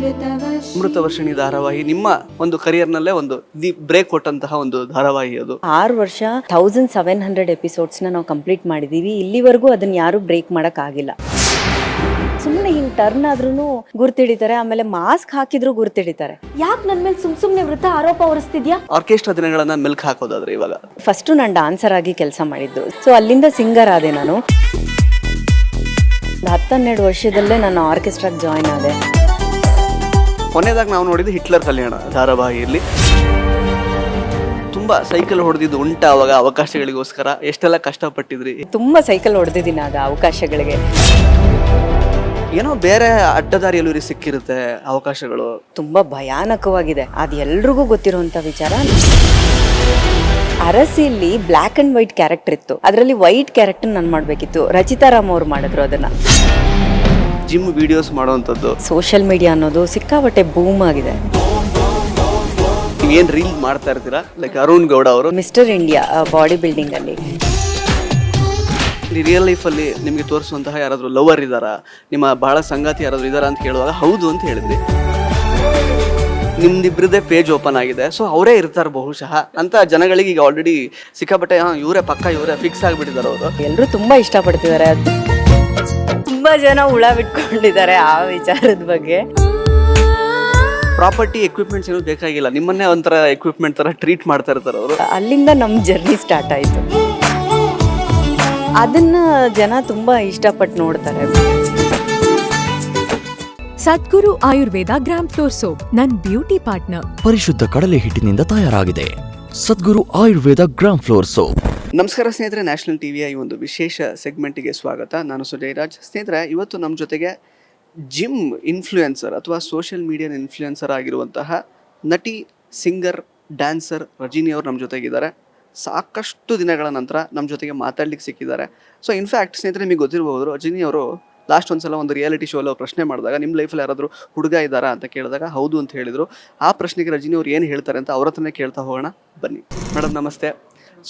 ಅಮೃತವರ್ಷಿಣಿ ಧಾರಾವಾಹಿ ನಿಮ್ಮ ಒಂದು ಕರಿಯರ್ನಲ್ಲೇ ಒಂದು ದಿ ಬ್ರೇಕ್ ಕೊಟ್ಟಂತಹ ಒಂದು ಧಾರಾವಾಹಿ ಅದು. 6 ವರ್ಷ 1700 ಎಪಿಸೋಡ್ಸ್ನ ನಾವು ಕಂಪ್ಲೀಟ್ ಮಾಡಿದ್ದೀವಿ. ಇಲ್ಲಿವರೆಗೂ ಅದನ್ನ ಯಾರು ಬ್ರೇಕ್ ಮಾಡೋಕ್ಕಾಗಿಲ್ಲ. ಸುಮ್ಮನೆ ಹಿಂಗೆ ಟರ್ನ್ ಆದ್ರೂ ಗುರ್ತಿಡಿತಾರೆ, ಆಮೇಲೆ ಮಾಸ್ಕ್ ಹಾಕಿದ್ರು ಗುರ್ತಿಡಿತಾರೆ. ಯಾಕೆ ನನ್ನ ಮೇಲೆ ಸುಮ್ಮನೆ ವೃತ್ತ ಆರೋಪ ಹೊರಿಸ್ತಿದ್ಯಾ? ಆರ್ಕೆಸ್ಟ್ರಾ ದಿನಗಳನ್ನ ಮೆಲ್ಕ್ ಹಾಕೋದಾದ್ರೆ ಇವಾಗ ಫಸ್ಟು ನಾನು ಡಾನ್ಸರ್ ಆಗಿ ಕೆಲಸ ಮಾಡಿದ್ದು. ಸೊ ಅಲ್ಲಿಂದ ಸಿಂಗರ್ ಆದೆ ನಾನು. 10-12 ವರ್ಷದಲ್ಲೇ ನಾನು ಆರ್ಕೆಸ್ಟ್ರಾಗೆ ಜಾಯ್ನ್ ಆದೆ. ಕೊನೆಯದಾಗಿ ನಾವು ನೋಡಿದ್ದು ಹಿಟ್ಲರ್ ಕಲ್ಯಾಣ ಧಾರಾವಾಹಿಯಲ್ಲಿ ತುಂಬಾ ಸೈಕಲ್ ಹೊಡೆದಿದ್ದು ಉಂಟ. ಅವಾಗ ಅವಕಾಶಗಳಿಗೋಸ್ಕರ ಎಷ್ಟೆಲ್ಲ ಕಷ್ಟಪಟ್ಟಿದ್ರಿ? ತುಂಬಾ ಸೈಕಲ್ ಹೊಡೆದಿದ್ದೀನಿ ಆಗ ಅವಕಾಶಗಳಿಗೆ. ಏನೋ ಬೇರೆ ಅಡ್ಡದಾರಿಯಲ್ಲಿ ಸಿಕ್ಕಿರುತ್ತೆ ಅವಕಾಶಗಳು. ತುಂಬಾ ಭಯಾನಕವಾಗಿದೆ, ಅದು ಎಲ್ರಿಗೂ ಗೊತ್ತಿರುವಂತ ವಿಚಾರ. ಅರಸಿಯಲ್ಲಿ ಬ್ಲ್ಯಾಕ್ ಅಂಡ್ ವೈಟ್ ಕ್ಯಾರೆಕ್ಟರ್ ಇತ್ತು, ಅದರಲ್ಲಿ ವೈಟ್ ಕ್ಯಾರೆಕ್ಟರ್ ನಾನು ಮಾಡಬೇಕಿತ್ತು. ರಚಿತಾ ರಾಮ್ ಅವ್ರು ಮಾಡಿದ್ರು ಅದನ್ನ. ಜಿಮ್ ವಿಡಿಯೋಸ್ ಮಾಡೋವಂಥದ್ದು, ಸೋಷಿಯಲ್ ಮೀಡಿಯಾ ಅನ್ನೋದು ಸಿಕ್ಕಾಪಟ್ಟೆ ಬೂಮ್ ಆಗಿದೆ. ಏನ್ ರೀಲ್ ಮಾಡ್ತಾ ಇರ್ತೀರಾ? ಲೈಕ್ ಅರುಣ್ ಗೌಡ ಅವರು ಮಿಸ್ಟರ್ ಇಂಡಿಯಾ ಬಾಡಿ ಬಿಲ್ಡಿಂಗ್ ಅಲ್ಲಿ ರಿಯಲ್ ಲೈಫಲ್ಲಿ ನಿಮಗೆ ತೋರಿಸುವಂತಹ ಯಾರಾದರೂ ಲವರ್ ಇದ್ದಾರಾ, ನಿಮ್ಮ ಬಹಳ ಸಂಗಾತಿ ಯಾರಾದರೂ ಇದ್ದಾರಾ ಅಂತ ಕೇಳುವಾಗ ಹೌದು ಅಂತ ಹೇಳಿದ್ರಿ. ನಿಮ್ದಿಬ್ರದೇ ಪೇಜ್ ಓಪನ್ ಆಗಿದೆ, ಸೊ ಅವರೇ ಇರ್ತಾರೆ ಬಹುಶಃ ಅಂತ ಜನಗಳಿಗೆ ಈಗ ಆಲ್ರೆಡಿ ಸಿಕ್ಕಾಪಟ್ಟೆ ಇವರೇ ಪಕ್ಕ ಇವರೇ ಫಿಕ್ಸ್ ಆಗಿಬಿಟ್ಟಿದ್ದಾರೆ. ಅವರು ಎಲ್ಲರೂ ತುಂಬಾ ಇಷ್ಟಪಡ್ತಿದ್ದಾರೆ. ತುಂಬಾ ಜನ ಹುಳ ಬಿಟ್ಕೊಂಡಿದ್ದಾರೆ ಆ ವಿಚಾರದ ಬಗ್ಗೆ. ಪ್ರಾಪರ್ಟಿ ಎಕ್ವಿಪ್ಮೆಂಟ್ಸ್ ಏನೂ ಬೇಕಾಗಿಲ್ಲ, ನಿಮ್ಮನ್ನೇ ಒಂಥರ ಎಕ್ವಿಪ್ಮೆಂಟ್ ತರ ಟ್ರೀಟ್ ಮಾಡ್ತಾ ಇರ್ತಾರೆ ಅವರು. ಅಲ್ಲಿಂದ ನಮ್ಮ ಜರ್ನಿ ಸ್ಟಾರ್ಟ್ ಆಯ್ತು. ಅದನ್ನ ಜನ ತುಂಬಾ ಇಷ್ಟಪಟ್ಟು ನೋಡ್ತಾರೆ. ಸದ್ಗುರು ಆಯುರ್ವೇದ ಗ್ರಾಮ್ ಫ್ಲೋರ್ ಸೋಪ್, ನನ್ ಬ್ಯೂಟಿ ಪಾರ್ಟ್ನರ್. ಪರಿಶುದ್ಧ ಕಡಲೆ ಹಿಟ್ಟಿನಿಂದ ತಯಾರಾಗಿದೆ. ಸದ್ಗುರು ಆಯುರ್ವೇದ ಗ್ರಾಮ್ ಫ್ಲೋರ್ ಸೋಪ್. ನಮಸ್ಕಾರ ಸ್ನೇಹಿತರೆ, ನ್ಯಾಷನಲ್ ಟಿವಿಯ ಈ ಒಂದು ವಿಶೇಷ ಸೆಗ್ಮೆಂಟಿಗೆ ಸ್ವಾಗತ. ನಾನು ಸುಜಯ್ ರಾಜ್. ಸ್ನೇಹಿತರೆ, ಇವತ್ತು ನಮ್ಮ ಜೊತೆಗೆ ಜಿಮ್ ಇನ್ಫ್ಲೂಯೆನ್ಸರ್ ಅಥವಾ ಸೋಷಿಯಲ್ ಮೀಡಿಯಾ ಇನ್ಫ್ಲೂಯೆನ್ಸರ್ ಆಗಿರುವಂತಹ ನಟಿ, ಸಿಂಗರ್, ಡ್ಯಾನ್ಸರ್ ರಜಿನಿ ಅವರು ನಮ್ಮ ಜೊತೆಗಿದ್ದಾರೆ. ಸಾಕಷ್ಟು ದಿನಗಳ ನಂತರ ನಮ್ಮ ಜೊತೆಗೆ ಮಾತಾಡ್ಲಿಕ್ಕೆ ಸಿಕ್ಕಿದ್ದಾರೆ. ಸೊ ಇನ್ಫ್ಯಾಕ್ಟ್ ಸ್ನೇಹಿತರೆ, ನಿಮಗೆ ಗೊತ್ತಿರಬಹುದು, ರಜಿನಿ ಅವರು ಲಾಸ್ಟ್ ಒಂದ್ಸಲ ಒಂದು ರಿಯಾಲಿಟಿ ಶೋ ಅಲ್ಲಿ ಪ್ರಶ್ನೆ ಮಾಡಿದಾಗ ನಿಮ್ಮ ಲೈಫಲ್ಲಿ ಯಾರಾದರೂ ಹುಡುಗ ಇದ್ದಾರಾ ಅಂತ ಕೇಳಿದಾಗ ಹೌದು ಅಂತ ಹೇಳಿದರು. ಆ ಪ್ರಶ್ನೆಗೆ ರಜಿನಿ ಅವ್ರು ಏನು ಹೇಳ್ತಾರೆ ಅಂತ ಅವ್ರ ಹತ್ರನೇ ಕೇಳ್ತಾ ಹೋಗೋಣ ಬನ್ನಿ. ಮೇಡಮ್ ನಮಸ್ತೆ.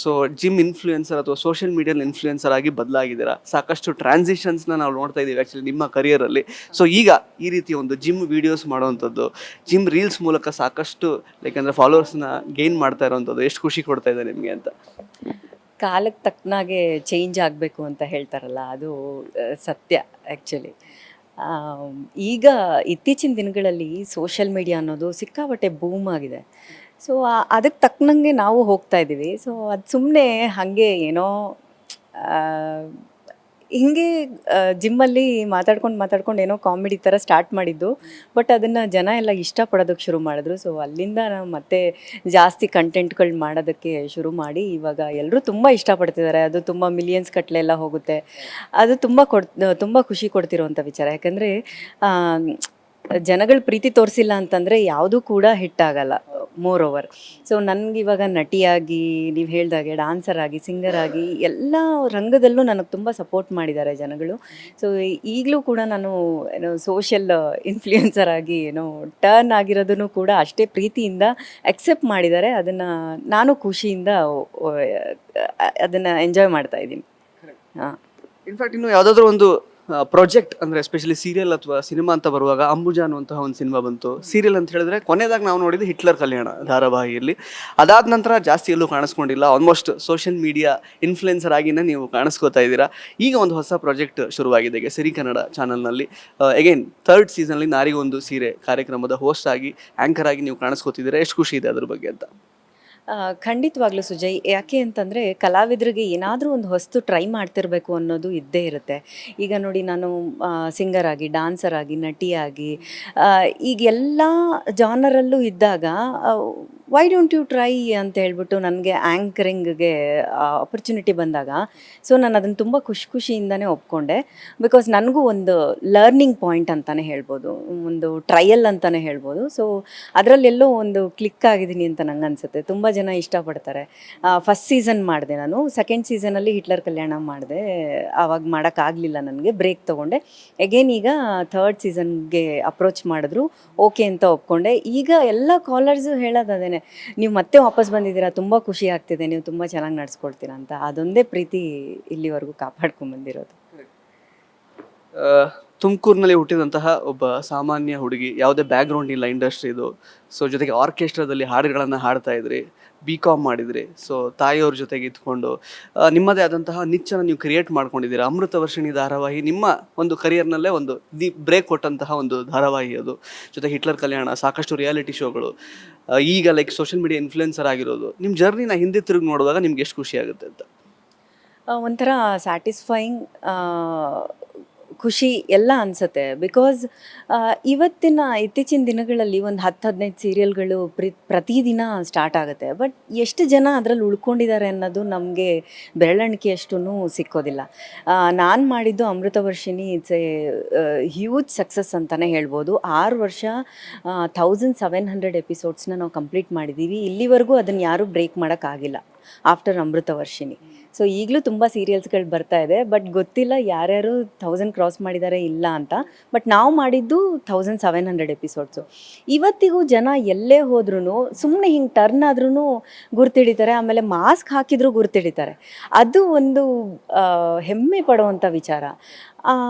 ಸೊ ಜಿಮ್ ಇನ್ಫ್ಲೂಯೆನ್ಸರ್ ಅಥವಾ ಸೋಷಿಯಲ್ ಮೀಡಿಯಲ್ ಇನ್ಫ್ಲೂಯೆನ್ಸರ್ ಆಗಿ ಬದಲಾಗಿದ್ದೀರಾ. ಸಾಕಷ್ಟು ಟ್ರಾನ್ಸಿಷನ್ಸ್ನ ನಾವು ನೋಡ್ತಾ ಇದ್ದೀವಿ ಆ್ಯಕ್ಚುಲಿ ನಿಮ್ಮ ಕರಿಯರಲ್ಲಿ. ಸೊ ಈಗ ಈ ರೀತಿ ಒಂದು ಜಿಮ್ ವಿಡಿಯೋಸ್ ಮಾಡೋವಂಥದ್ದು, ಜಿಮ್ ರೀಲ್ಸ್ ಮೂಲಕ ಸಾಕಷ್ಟು ಯಾಕಂದರೆ ಫಾಲೋವರ್ಸ್ನ ಗೇನ್ ಮಾಡ್ತಾ ಇರೋವಂಥದ್ದು ಎಷ್ಟು ಖುಷಿ ಕೊಡ್ತಾ ಇದೆ ನಿಮಗೆ ಅಂತ? ಕಾಲಕ್ಕೆ ತಕ್ಕನಾಗೆ ಚೇಂಜ್ ಆಗಬೇಕು ಅಂತ ಹೇಳ್ತಾರಲ್ಲ, ಅದು ಸತ್ಯ ಆ್ಯಕ್ಚುಲಿ. ಈಗ ಇತ್ತೀಚಿನ ದಿನಗಳಲ್ಲಿ ಸೋಷಿಯಲ್ ಮೀಡಿಯಾ ಅನ್ನೋದು ಸಿಕ್ಕಾಪಟ್ಟೆ ಬೂಮ್ ಆಗಿದೆ. ಸೊ ಅದಕ್ಕೆ ತಕ್ಕನಂಗೆ ನಾವು ಹೋಗ್ತಾ ಇದ್ದೀವಿ. ಸೊ ಅದು ಸುಮ್ಮನೆ ಹಾಗೆ ಏನೋ ಹಿಂಗೆ ಜಿಮ್ಮಲ್ಲಿ ಮಾತಾಡ್ಕೊಂಡು ಏನೋ ಕಾಮಿಡಿ ಥರ ಸ್ಟಾರ್ಟ್ ಮಾಡಿದ್ದು. ಬಟ್ ಅದನ್ನು ಜನ ಎಲ್ಲ ಇಷ್ಟಪಡೋದಕ್ಕೆ ಶುರು ಮಾಡಿದ್ರು. ಸೊ ಅಲ್ಲಿಂದ ನಾವು ಮತ್ತೆ ಜಾಸ್ತಿ ಕಂಟೆಂಟ್ಗಳು ಮಾಡೋದಕ್ಕೆ ಶುರು ಮಾಡಿ ಇವಾಗ ಎಲ್ಲರೂ ತುಂಬ ಇಷ್ಟಪಡ್ತಿದ್ದಾರೆ. ಅದು ತುಂಬ ಮಿಲಿಯನ್ಸ್ ಗಟ್ಟಲೆ ಹೋಗುತ್ತೆ. ಅದು ತುಂಬ ಖುಷಿ ಕೊಡ್ತಿರೋವಂಥ ವಿಚಾರ. ಯಾಕಂದರೆ ಜನಗಳು ಪ್ರೀತಿ ತೋರಿಸಿಲ್ಲ ಅಂತಂದರೆ ಯಾವುದೂ ಕೂಡ ಹಿಟ್ ಆಗಲ್ಲ. ಮೋರ್ ಓವರ್ ಸೊ ನನಗಿವಾಗ ನಟಿಯಾಗಿ, ನೀವು ಹೇಳ್ದಾಗೆ ಡಾನ್ಸರ್ ಆಗಿ, ಸಿಂಗರ್ ಆಗಿ ಎಲ್ಲ ರಂಗದಲ್ಲೂ ನನಗೆ ತುಂಬ ಸಪೋರ್ಟ್ ಮಾಡಿದ್ದಾರೆ ಜನಗಳು. ಸೊ ಈಗಲೂ ಕೂಡ ನಾನು ಏನೋ ಸೋಷಿಯಲ್ ಇನ್ಫ್ಲೂಯೆನ್ಸರ್ ಆಗಿ ಏನೋ ಟರ್ನ್ ಆಗಿರೋದನ್ನು ಕೂಡ ಅಷ್ಟೇ ಪ್ರೀತಿಯಿಂದ ಅಕ್ಸೆಪ್ಟ್ ಮಾಡಿದ್ದಾರೆ. ಅದನ್ನು ನಾನು ಖುಷಿಯಿಂದ ಅದನ್ನು ಎಂಜಾಯ್ ಮಾಡ್ತಾ ಇದ್ದೀನಿ. ಹಾಂ, ಇನ್ಫ್ಯಾಕ್ಟ್ ಇನ್ನು ಯಾವುದಾದ್ರೂ ಒಂದು ಪ್ರಾಜೆಕ್ಟ್ ಅಂದರೆ ಎಸ್ಪೆಷಲಿ ಸೀರಿಯಲ್ ಅಥವಾ ಸಿನಿಮಾ ಅಂತ ಬರುವಾಗ ಅಂಬುಜಾ ಅನ್ನುವಂತಹ ಒಂದು ಸಿನಿಮಾ ಬಂತು. ಸೀರಿಯಲ್ ಅಂತ ಹೇಳಿದ್ರೆ ಕೊನೆಯದಾಗಿ ನಾವು ನೋಡಿದ್ದು ಹಿಟ್ಲರ್ ಕಲ್ಯಾಣ ಧಾರಾವಾಹಿಯಲ್ಲಿ. ಅದಾದ ನಂತರ ಜಾಸ್ತಿ ಎಲ್ಲೂ ಕಾಣಿಸ್ಕೊಂಡಿಲ್ಲ. ಆಲ್ಮೋಸ್ಟ್ ಸೋಷಿಯಲ್ ಮೀಡಿಯಾ ಇನ್ಫ್ಲುಯೆನ್ಸರ್ ಆಗಿನೇ ನೀವು ಕಾಣಿಸ್ಕೋತಾ ಇದ್ದೀರಾ. ಈಗ ಒಂದು ಹೊಸ ಪ್ರಾಜೆಕ್ಟ್ ಶುರುವಾಗಿದೆ ಈಗ ಸಿರಿ ಕನ್ನಡ ಚಾನಲ್ನಲ್ಲಿ. ಅಗೇನ್ 3rd ಸೀಸನ್ಲಿ ನಾರಿಗೊಂದು ಸೀರೆ ಕಾರ್ಯಕ್ರಮದ ಹೋಸ್ಟ್ ಆಗಿ, ಆ್ಯಂಕರ್ ಆಗಿ ನೀವು ಕಾಣಿಸ್ಕೋತಿದ್ದೀರಾ. ಎಷ್ಟು ಖುಷಿ ಇದೆ ಅದ್ರ ಬಗ್ಗೆ ಅಂತ? ಖಂಡಿತವಾಗ್ಲೂ ಸುಜಯ್. ಯಾಕೆ ಅಂತಂದರೆ ಕಲಾವಿದರಿಗೆ ಏನಾದರೂ ಒಂದು ಹೊಸ್ತು ಟ್ರೈ ಮಾಡ್ತಿರಬೇಕು ಅನ್ನೋದು ಇದ್ದೇ ಇರುತ್ತೆ. ಈಗ ನೋಡಿ, ನಾನು ಸಿಂಗರ್ ಆಗಿ, ಡಾನ್ಸರ್ ಆಗಿ, ನಟಿಯಾಗಿ ಈಗ ಎಲ್ಲ ಜಾನರಲ್ಲೂ ಇದ್ದಾಗ ವೈ ಡೋಂಟ್ ಯು ಟ್ರೈ ಅಂತ ಹೇಳ್ಬಿಟ್ಟು ನನಗೆ ಆ್ಯಂಕರಿಂಗ್ಗೆ ಆಪರ್ಚುನಿಟಿ ಬಂದಾಗ ಸೊ ನಾನು ಅದನ್ನು ತುಂಬ ಖುಷಿಯಿಂದನೇ ಒಪ್ಕೊಂಡೆ. ಬಿಕಾಸ್ ನನಗೂ ಒಂದು ಲರ್ನಿಂಗ್ ಪಾಯಿಂಟ್ ಅಂತಲೇ ಹೇಳ್ಬೋದು, ಒಂದು ಟ್ರಯಲ್ ಅಂತಲೇ ಹೇಳ್ಬೋದು. ಸೊ ಅದರಲ್ಲೆಲ್ಲೋ ಒಂದು ಕ್ಲಿಕ್ ಆಗಿದ್ದೀನಿ ಅಂತ ನಂಗೆ ಅನಿಸುತ್ತೆ. ತುಂಬ ಜನ ಇಷ್ಟಪಡ್ತಾರೆ. ಫಸ್ಟ್ ಸೀಸನ್ ಮಾಡಿದೆ ನಾನು. ಸೆಕೆಂಡ್ ಸೀಸನಲ್ಲಿ ಹಿಟ್ಲರ್ ಕಲ್ಯಾಣ ಮಾಡಿದೆ. ಆವಾಗ ಮಾಡೋಕ್ಕಾಗಲಿಲ್ಲ, ನನಗೆ ಬ್ರೇಕ್ ತೊಗೊಂಡೆ. ಅಗೇನ್ ಈಗ 3rd ಸೀಸನ್ಗೆ ಅಪ್ರೋಚ್ ಮಾಡಿದ್ರು, ಓಕೆ ಅಂತ ಒಪ್ಕೊಂಡೆ. ಈಗ ಎಲ್ಲ ಕಾಲರ್ಸು ಹೇಳೋದೇನೆ, ನೀವು ಮತ್ತೆ ವಾಪಸ್ ಬಂದಿದ್ದೀರಾ, ತುಂಬ ಖುಷಿ ಆಗ್ತಿದೆ, ನೀವು ತುಂಬ ಚೆನ್ನಾಗಿ ನಡ್ಸ್ಕೊಳ್ತೀರಾ ಅಂತ. ಅದೊಂದೇ ಪ್ರೀತಿ ಇಲ್ಲಿವರೆಗೂ ಕಾಪಾಡ್ಕೊಂಡು ಬಂದಿರೋದು. ತುಮಕೂರಿನಲ್ಲಿ ಹುಟ್ಟಿದಂತಹ ಒಬ್ಬ ಸಾಮಾನ್ಯ ಹುಡುಗಿ, ಯಾವುದೇ ಬ್ಯಾಕ್ಗ್ರೌಂಡ್ ಇಲ್ಲ ಇಂಡಸ್ಟ್ರಿದು. ಸೊ ಜೊತೆಗೆ ಆರ್ಕೆಸ್ಟ್ರಾದಲ್ಲಿ ಹಾಡುಗಳನ್ನು ಹಾಡ್ತಾ ಇದ್ರಿ, BCom ಮಾಡಿದ್ರಿ. ಸೊ ತಾಯಿಯವ್ರ ಜೊತೆಗೆ ಇದ್ಕೊಂಡು ನಿಮ್ಮದೇ ಆದಂತಹ ನಿಚ್ಚನ್ನು ನೀವು ಕ್ರಿಯೇಟ್ ಮಾಡ್ಕೊಂಡಿದ್ದೀರಾ. ಅಮೃತವರ್ಷಿಣಿ ಧಾರಾವಾಹಿ ನಿಮ್ಮ ಒಂದು ಕರಿಯರ್ನಲ್ಲೇ ಒಂದು ಬ್ರೇಕ್ ಕೊಟ್ಟಂತಹ ಒಂದು ಧಾರಾವಾಹಿ ಅದು. ಜೊತೆಗೆ ಹಿಟ್ಲರ್ ಕಲ್ಯಾಣ, ಸಾಕಷ್ಟು ರಿಯಾಲಿಟಿ ಶೋಗಳು, ಈಗ ಲೈಕ್ ಸೋಷಿಯಲ್ ಮೀಡಿಯಾ ಇನ್ಫ್ಲುಯೆನ್ಸರ್ ಆಗಿರೋದು. ನಿಮ್ಮ ಜರ್ನಿನ ಹಿಂದೆ ತಿರುಗಿ ನೋಡುವಾಗ ನಿಮ್ಗೆ ಎಷ್ಟು ಖುಷಿ ಆಗುತ್ತೆ ಅಂತ? ಒಂಥರ ಸ್ಯಾಟಿಸ್ಫೈಯಿಂಗ್, ಖುಷಿ ಎಲ್ಲ ಅನಿಸುತ್ತೆ. ಬಿಕಾಸ್ ಇತ್ತೀಚಿನ ದಿನಗಳಲ್ಲಿ ಒಂದು 10-15 ಸೀರಿಯಲ್ಗಳು ಪ್ರತಿದಿನ ಸ್ಟಾರ್ಟ್ ಆಗುತ್ತೆ. ಬಟ್ ಎಷ್ಟು ಜನ ಅದರಲ್ಲಿ ಉಳ್ಕೊಂಡಿದ್ದಾರೆ ಅನ್ನೋದು ನಮಗೆ ಬೆರಳೆಣಿಕೆಯಷ್ಟು ಸಿಕ್ಕೋದಿಲ್ಲ. ನಾನು ಮಾಡಿದ್ದು Amritavarshini it's A huge success ಅಂತಲೇ ಹೇಳ್ಬೋದು. 6 ವರ್ಷ 1700 ಎಪಿಸೋಡ್ಸ್ನ ನಾವು ಕಂಪ್ಲೀಟ್ ಮಾಡಿದ್ದೀವಿ. ಇಲ್ಲಿವರೆಗೂ ಅದನ್ನು ಯಾರೂ ಬ್ರೇಕ್ ಮಾಡೋಕ್ಕಾಗಿಲ್ಲ ಆಫ್ಟರ್ ಅಮೃತವರ್ಷಿಣಿ. ಸೊ ಈಗಲೂ ತುಂಬ ಸೀರಿಯಲ್ಸ್ಗಳು ಬರ್ತಾ ಇದೆ, ಬಟ್ ಗೊತ್ತಿಲ್ಲ ಯಾರ್ಯಾರು 1000 ಕ್ರಾಸ್ ಮಾಡಿದ್ದಾರೆ ಇಲ್ಲ ಅಂತ. ಬಟ್ ನಾವು ಮಾಡಿದ್ದು 1700 ಎಪಿಸೋಡ್ಸು. ಇವತ್ತಿಗೂ ಜನ ಎಲ್ಲೇ ಹೋದ್ರೂ ಸುಮ್ಮನೆ ಹಿಂಗೆ ಟರ್ನ್ ಆದ್ರೂ ಗುರ್ತಿಡಿತಾರೆ, ಆಮೇಲೆ ಮಾಸ್ಕ್ ಹಾಕಿದ್ರೂ ಗುರ್ತಿಡಿತಾರೆ. ಅದು ಒಂದು ಹೆಮ್ಮೆ ಪಡುವಂಥ ವಿಚಾರ.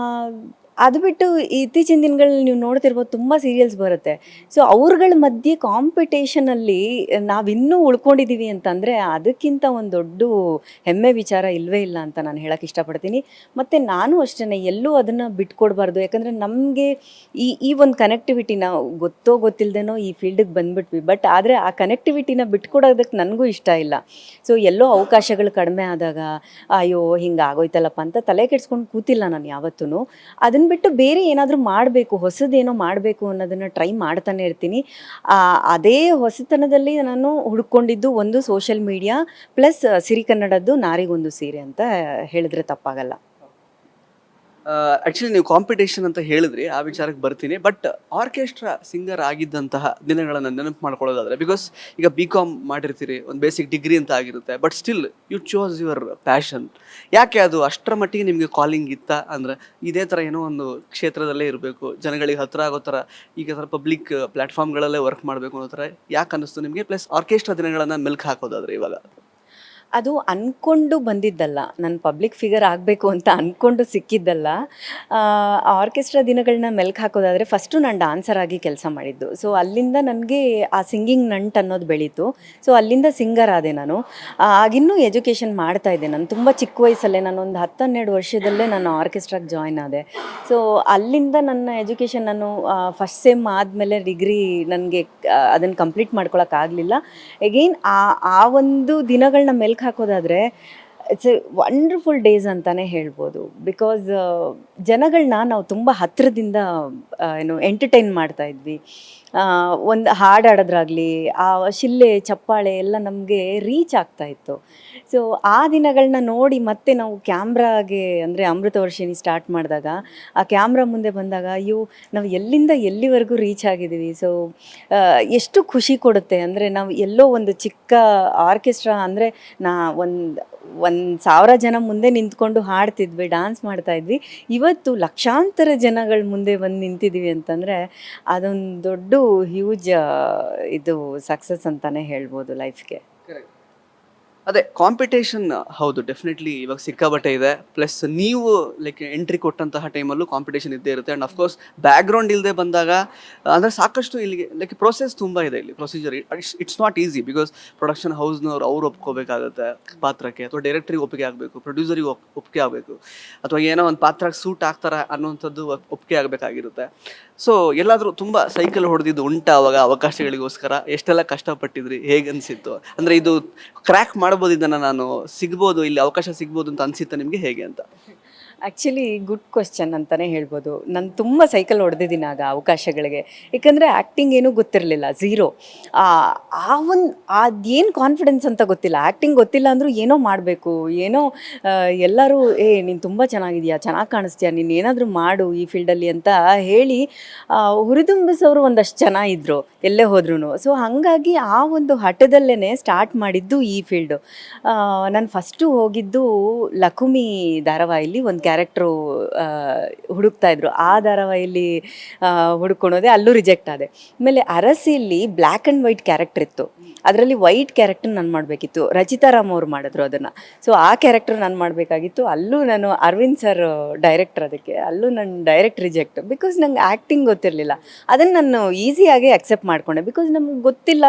ಅದು ಬಿಟ್ಟು ಇತ್ತೀಚಿನ ದಿನಗಳಲ್ಲಿ ನೀವು ನೋಡ್ತಿರ್ಬೋದು ತುಂಬ ಸೀರಿಯಲ್ಸ್ ಬರುತ್ತೆ. ಸೊ ಅವ್ರಗಳ ಮಧ್ಯೆ ಕಾಂಪಿಟೇಷನಲ್ಲಿ ನಾವಿನ್ನೂ ಉಳ್ಕೊಂಡಿದ್ದೀವಿ ಅಂತಂದರೆ ಅದಕ್ಕಿಂತ ಒಂದು ದೊಡ್ಡ ಹೆಮ್ಮೆ ವಿಚಾರ ಇಲ್ಲವೇ ಇಲ್ಲ ಅಂತ ನಾನು ಹೇಳೋಕ್ಕೆ ಇಷ್ಟಪಡ್ತೀನಿ. ಮತ್ತು ನಾನು ಅಷ್ಟೇ ಎಲ್ಲೂ ಅದನ್ನು ಬಿಟ್ಕೊಡ್ಬಾರ್ದು. ಯಾಕಂದರೆ ನಮಗೆ ಈ ಒಂದು ಕನೆಕ್ಟಿವಿಟಿನ ಗೊತ್ತಿಲ್ಲದೇನೋ ಈ ಫೀಲ್ಡಿಗೆ ಬಂದುಬಿಟ್ವಿ. ಬಟ್ ಆದರೆ ಆ ಕನೆಕ್ಟಿವಿಟಿನ ಬಿಟ್ಕೊಡೋದಕ್ಕೆ ನನಗೂ ಇಷ್ಟ ಇಲ್ಲ. ಸೊ ಎಲ್ಲೋ ಅವಕಾಶಗಳು ಕಡಿಮೆ ಆದಾಗ ಅಯ್ಯೋ ಹಿಂಗೆ ಆಗೋಯ್ತಲ್ಲಪ್ಪ ಅಂತ ತಲೆ ಕೆಡ್ಸ್ಕೊಂಡು ಕೂತಿಲ್ಲ ನಾನು ಯಾವತ್ತೂ. ಅದನ್ನು ಬಿಟ್ಟು ಬೇರೆ ಏನಾದರೂ ಮಾಡಬೇಕು, ಹೊಸದೇನೋ ಮಾಡಬೇಕು ಅನ್ನೋದನ್ನು ಟ್ರೈ ಮಾಡ್ತಾನೆ ಇರ್ತೀನಿ. ಅದೇ ಹೊಸತನದಲ್ಲಿ ನಾನು ಹುಡ್ಕೊಂಡಿದ್ದು ಒಂದು ಸೋಷಿಯಲ್ ಮೀಡಿಯಾ ಪ್ಲಸ್ ಸಿರಿಕನ್ನಡದ್ದು ನಾರಿಗೊಂದು ಸೀರೆ ಅಂತ ಹೇಳಿದ್ರೆ ತಪ್ಪಾಗಲ್ಲ. ಆ್ಯಕ್ಚುಲಿ ನೀವು ಕಾಂಪಿಟೇಷನ್ ಅಂತ ಹೇಳಿದ್ರಿ, ಆ ವಿಚಾರಕ್ಕೆ ಬರ್ತೀನಿ. ಬಟ್ ಆರ್ಕೆಸ್ಟ್ರಾ ಸಿಂಗರ್ ಆಗಿದ್ದಂತಹ ದಿನಗಳನ್ನು ನೆನಪು ಮಾಡ್ಕೊಳ್ಳೋದಾದರೆ, ಬಿಕಾಸ್ ಈಗ BCom ಮಾಡಿರ್ತೀರಿ, ಒಂದು ಬೇಸಿಕ್ ಡಿಗ್ರಿ ಅಂತ ಆಗಿರುತ್ತೆ, but still you chose your passion. ಯಾಕೆ ಅದು ಅಷ್ಟರ ಮಟ್ಟಿಗೆ ನಿಮಗೆ ಕಾಲಿಂಗ್ ಇತ್ತ? ಅಂದರೆ ಇದೇ ಥರ ಏನೋ ಒಂದು ಕ್ಷೇತ್ರದಲ್ಲೇ ಇರಬೇಕು, ಜನಗಳಿಗೆ ಹತ್ತಿರ ಆಗೋ ಥರ, ಈಗ ಥರ ಪಬ್ಲಿಕ್ ಪ್ಲ್ಯಾಟ್ಫಾರ್ಮ್ಗಳಲ್ಲೇ ವರ್ಕ್ ಮಾಡಬೇಕು ಅನ್ನೋ ಥರ ಯಾಕೆ ಅನ್ನಿಸ್ತು ನಿಮಗೆ? ಪ್ಲಸ್ ಆರ್ಕೆಸ್ಟ್ರಾ ದಿನಗಳನ್ನು ಮೆಲ್ಕು ಹಾಕೋದಾದರೆ ಇವಾಗ ಅದು ಅಂದ್ಕೊಂಡು ಬಂದಿದ್ದಲ್ಲ, ನಾನು ಪಬ್ಲಿಕ್ ಫಿಗರ್ ಆಗಬೇಕು ಅಂತ ಅಂದ್ಕೊಂಡು ಸಿಕ್ಕಿದ್ದಲ್ಲ. ಆರ್ಕೆಸ್ಟ್ರಾ ದಿನಗಳನ್ನ ಮೆಲ್ಕು ಹಾಕೋದಾದರೆ ಫಸ್ಟು ನಾನು ಡ್ಯಾನ್ಸರ್ ಆಗಿ ಕೆಲಸ ಮಾಡಿದ್ದು. ಸೊ ಅಲ್ಲಿಂದ ನನಗೆ ಆ ಸಿಂಗಿಂಗ್ ನಂಟು ಅನ್ನೋದು ಬೆಳೀತು. ಸೊ ಅಲ್ಲಿಂದ ಸಿಂಗರ್ ಆದೆ ನಾನು. ಆಗಿನ್ನೂ ಎಜುಕೇಷನ್ ಮಾಡ್ತಾಯಿದ್ದೆ. ನಾನು ತುಂಬ ಚಿಕ್ಕ ವಯಸ್ಸಲ್ಲೇ, ನಾನೊಂದು 10-12 ವರ್ಷದಲ್ಲೇ ನಾನು ಆರ್ಕೆಸ್ಟ್ರಾಗೆ ಜಾಯ್ನ್ ಆದೆ. ಸೊ ಅಲ್ಲಿಂದ ನನ್ನ ಎಜುಕೇಷನ್ ನಾನು ಫಸ್ಟ್ ಸೆಮ್ ಆದಮೇಲೆ ಡಿಗ್ರಿ ನನಗೆ ಅದನ್ನು ಕಂಪ್ಲೀಟ್ ಮಾಡ್ಕೊಳಕ್ಕಾಗಲಿಲ್ಲ. ಎಗೈನ್ ಆ ಒಂದು ದಿನಗಳನ್ನ ಮೆಲ್ಕು ಹಾಕೋದಾದರೆ ಇಟ್ಸ್ ಎ ವಂಡರ್ಫುಲ್ ಡೇಸ್ ಅಂತಲೇ ಹೇಳ್ಬೋದು. ಬಿಕಾಸ್ ಜನಗಳನ್ನ ನಾವು ತುಂಬ ಹತ್ತಿರದಿಂದ ಎಂಟರ್ಟೈನ್ ಮಾಡ್ತಾಯಿದ್ವಿ. ಒಂದು ಹಾಡು ಹಾಡೋದ್ರಾಗಲಿ, ಆ ಶಿಲ್ಲೆ ಚಪ್ಪಾಳೆ ಎಲ್ಲ ನಮಗೆ ರೀಚ್ ಆಗ್ತಾಯಿತ್ತು. ಸೊ ಆ ದಿನಗಳನ್ನ ನೋಡಿ ಮತ್ತೆ ನಾವು ಕ್ಯಾಮ್ರಾಗೆ, ಅಂದರೆ ಅಮೃತವರ್ಷಿಣಿ ಸ್ಟಾರ್ಟ್ ಮಾಡಿದಾಗ ಆ ಕ್ಯಾಮ್ರಾ ಮುಂದೆ ಬಂದಾಗ ಅಯ್ಯೋ ನಾವು ಎಲ್ಲಿಂದ ಎಲ್ಲಿವರೆಗೂ ರೀಚ್ ಆಗಿದ್ದೀವಿ. ಸೊ ಎಷ್ಟು ಖುಷಿ ಕೊಡುತ್ತೆ ಅಂದರೆ, ನಾವು ಎಲ್ಲೋ ಒಂದು ಚಿಕ್ಕ ಆರ್ಕೆಸ್ಟ್ರಾ ಅಂದರೆ ಒಂದು 1000 ಜನ ಮುಂದೆ ನಿಂತ್ಕೊಂಡು ಹಾಡ್ತಿದ್ವಿ, ಡ್ಯಾನ್ಸ್ ಮಾಡ್ತಾಯಿದ್ವಿ. ಇವತ್ತು ಲಕ್ಷಾಂತರ ಜನಗಳ ಮುಂದೆ ಬಂದು ನಿಂತಿದ್ದೀವಿ ಅಂತಂದರೆ ಅದೊಂದು ದೊಡ್ಡ ಹ್ಯೂಜ್ ಇದು ಸಕ್ಸಸ್ ಅಂತಲೇ ಹೇಳ್ಬೋದು ಲೈಫ್ಗೆ. ಅದೇ ಕಾಂಪಿಟೇಷನ್ ಹೌದು, ಡೆಫಿನೆಟ್ಲಿ ಇವಾಗ ಸಿಕ್ಕಾಬಟ್ಟೆ ಇದೆ. ಪ್ಲಸ್ ನೀವು ಲೈಕ್ ಎಂಟ್ರಿ ಕೊಟ್ಟಂತಹ ಟೈಮಲ್ಲೂ ಕಾಂಪಿಟೇಷನ್ ಇದ್ದೇ ಇರುತ್ತೆ. ಆ್ಯಂಡ್ ಅಫ್ಕೋರ್ಸ್ ಬ್ಯಾಕ್ಗ್ರೌಂಡ್ ಇಲ್ಲದೆ ಬಂದಾಗ ಅಂದರೆ ಸಾಕಷ್ಟು ಇಲ್ಲಿಗೆ ಲೈಕ್ ಪ್ರೊಸೆಸ್ ತುಂಬ ಇದೆ ಇಲ್ಲಿ, procedure. It's not easy. Because production ಹೌಸ್ನವ್ರು ಅವ್ರು ಒಪ್ಕೋಬೇಕಾಗುತ್ತೆ ಪಾತ್ರಕ್ಕೆ, ಅಥವಾ ಡೈರೆಕ್ಟ್ರಿಗೆ ಒಪ್ಪಿಗೆ ಆಗಬೇಕು, ಪ್ರೊಡ್ಯೂಸರಿಗೆ ಒಪ್ಪಿಗೆ ಆಗಬೇಕು, ಅಥವಾ ಏನೋ ಒಂದು ಪಾತ್ರಕ್ಕೆ ಸೂಟ್ ಆಗ್ತಾರೆ ಅನ್ನೋವಂಥದ್ದು ಒಪ್ಪಿಗೆ ಆಗಬೇಕಾಗಿರುತ್ತೆ. ಸೊ ಎಲ್ಲಾದರೂ ತುಂಬ ಸೈಕಲ್ ಹೊಡೆದಿದ್ದು ಉಂಟಾ ಅವಾಗ ಅವಕಾಶಗಳಿಗೋಸ್ಕರ? ಎಷ್ಟೆಲ್ಲ ಕಷ್ಟಪಟ್ಟಿದ್ರಿ? ಹೇಗೆ ಅನಿಸಿತ್ತು? ಅಂದರೆ ಇದು ಕ್ರ್ಯಾಕ್ ಮಾಡ್ಬೋದು, ಇದನ್ನು ನಾನು ಸಿಗ್ಬೋದು, ಇಲ್ಲಿ ಅವಕಾಶ ಸಿಗ್ಬೋದು ಅಂತ ಅನಿಸುತ್ತೆ ನಿಮಗೆ, ಹೇಗೆ ಅಂತ? ಆ್ಯಕ್ಚುಲಿ ಗುಡ್ ಕ್ವೆಶ್ಚನ್ ಅಂತಲೇ ಹೇಳ್ಬೋದು. ನಾನು ತುಂಬ ಸೈಕಲ್ ಹೊಡೆದಿದ್ದೀನಿ ಆಗ ಅವಕಾಶಗಳಿಗೆ. ಏಕೆಂದರೆ ಆ್ಯಕ್ಟಿಂಗ್ ಏನೂ ಗೊತ್ತಿರಲಿಲ್ಲ, ಝೀರೋ. ಅದೇನು ಕಾನ್ಫಿಡೆನ್ಸ್ ಅಂತ ಗೊತ್ತಿಲ್ಲ. ಆ್ಯಕ್ಟಿಂಗ್ ಗೊತ್ತಿಲ್ಲ ಅಂದರೂ ಏನೋ ಮಾಡಬೇಕು, ಏನೋ ಎಲ್ಲರೂ ನೀನು ತುಂಬ ಚೆನ್ನಾಗಿದೆಯಾ, ಚೆನ್ನಾಗಿ ಕಾಣಿಸ್ತೀಯಾ, ನೀನು ಏನಾದರೂ ಮಾಡು ಈ ಫೀಲ್ಡಲ್ಲಿ ಅಂತ ಹೇಳಿ ಹುರಿದುಂಬಿಸೋರು ಒಂದಷ್ಟು ಜನ ಇದ್ದರು ಎಲ್ಲೇ ಹೋದ್ರೂ. ಸೊ ಹಾಗಾಗಿ ಆ ಒಂದು ಹಠದಲ್ಲೇ ಸ್ಟಾರ್ಟ್ ಮಾಡಿದ್ದು ಈ ಫೀಲ್ಡು. ನಾನು ಫಸ್ಟು ಹೋಗಿದ್ದು ಲಕುಮಿ ಧಾರಾವಾಹಿಲಿ ಒಂದು ಕ್ಯಾರೆಕ್ಟ್ರು ಹುಡುಕ್ತಾ ಇದ್ರು, ಆ ಧಾರಾವಾಹಿಯಲ್ಲಿ ಹುಡುಕೊಳೋದೆ, ಅಲ್ಲೂ ರಿಜೆಕ್ಟ್ ಆದೆ. ಆಮೇಲೆ ಅರಸಿಯಲ್ಲಿ ಬ್ಲ್ಯಾಕ್ ಆ್ಯಂಡ್ ವೈಟ್ ಕ್ಯಾರೆಕ್ಟರ್ ಇತ್ತು, ಅದರಲ್ಲಿ ವೈಟ್ ಕ್ಯಾರೆಕ್ಟರ್ ನಾನು ಮಾಡಬೇಕಿತ್ತು, ರಚಿತಾ ರಾಮ್ ಅವ್ರು ಮಾಡಿದ್ರು ಅದನ್ನು. ಸೊ ಆ ಕ್ಯಾರೆಕ್ಟರ್ ನಾನು ಮಾಡಬೇಕಾಗಿತ್ತು, ಅಲ್ಲೂ ನಾನು ಅರವಿಂದ್ ಸರ್ ಡೈರೆಕ್ಟರ್, ಅದಕ್ಕೆ ಅಲ್ಲೂ ನಾನು ಡೈರೆಕ್ಟ್ ರಿಜೆಕ್ಟ್, ಬಿಕಾಸ್ ನಂಗೆ ಆ್ಯಕ್ಟಿಂಗ್ ಗೊತ್ತಿರಲಿಲ್ಲ. ಅದನ್ನು ನಾನು ಈಸಿಯಾಗಿ ಅಕ್ಸೆಪ್ಟ್ ಮಾಡ್ಕೊಂಡೆ, ಬಿಕಾಸ್ ನಮ್ಗೆ ಗೊತ್ತಿಲ್ಲ,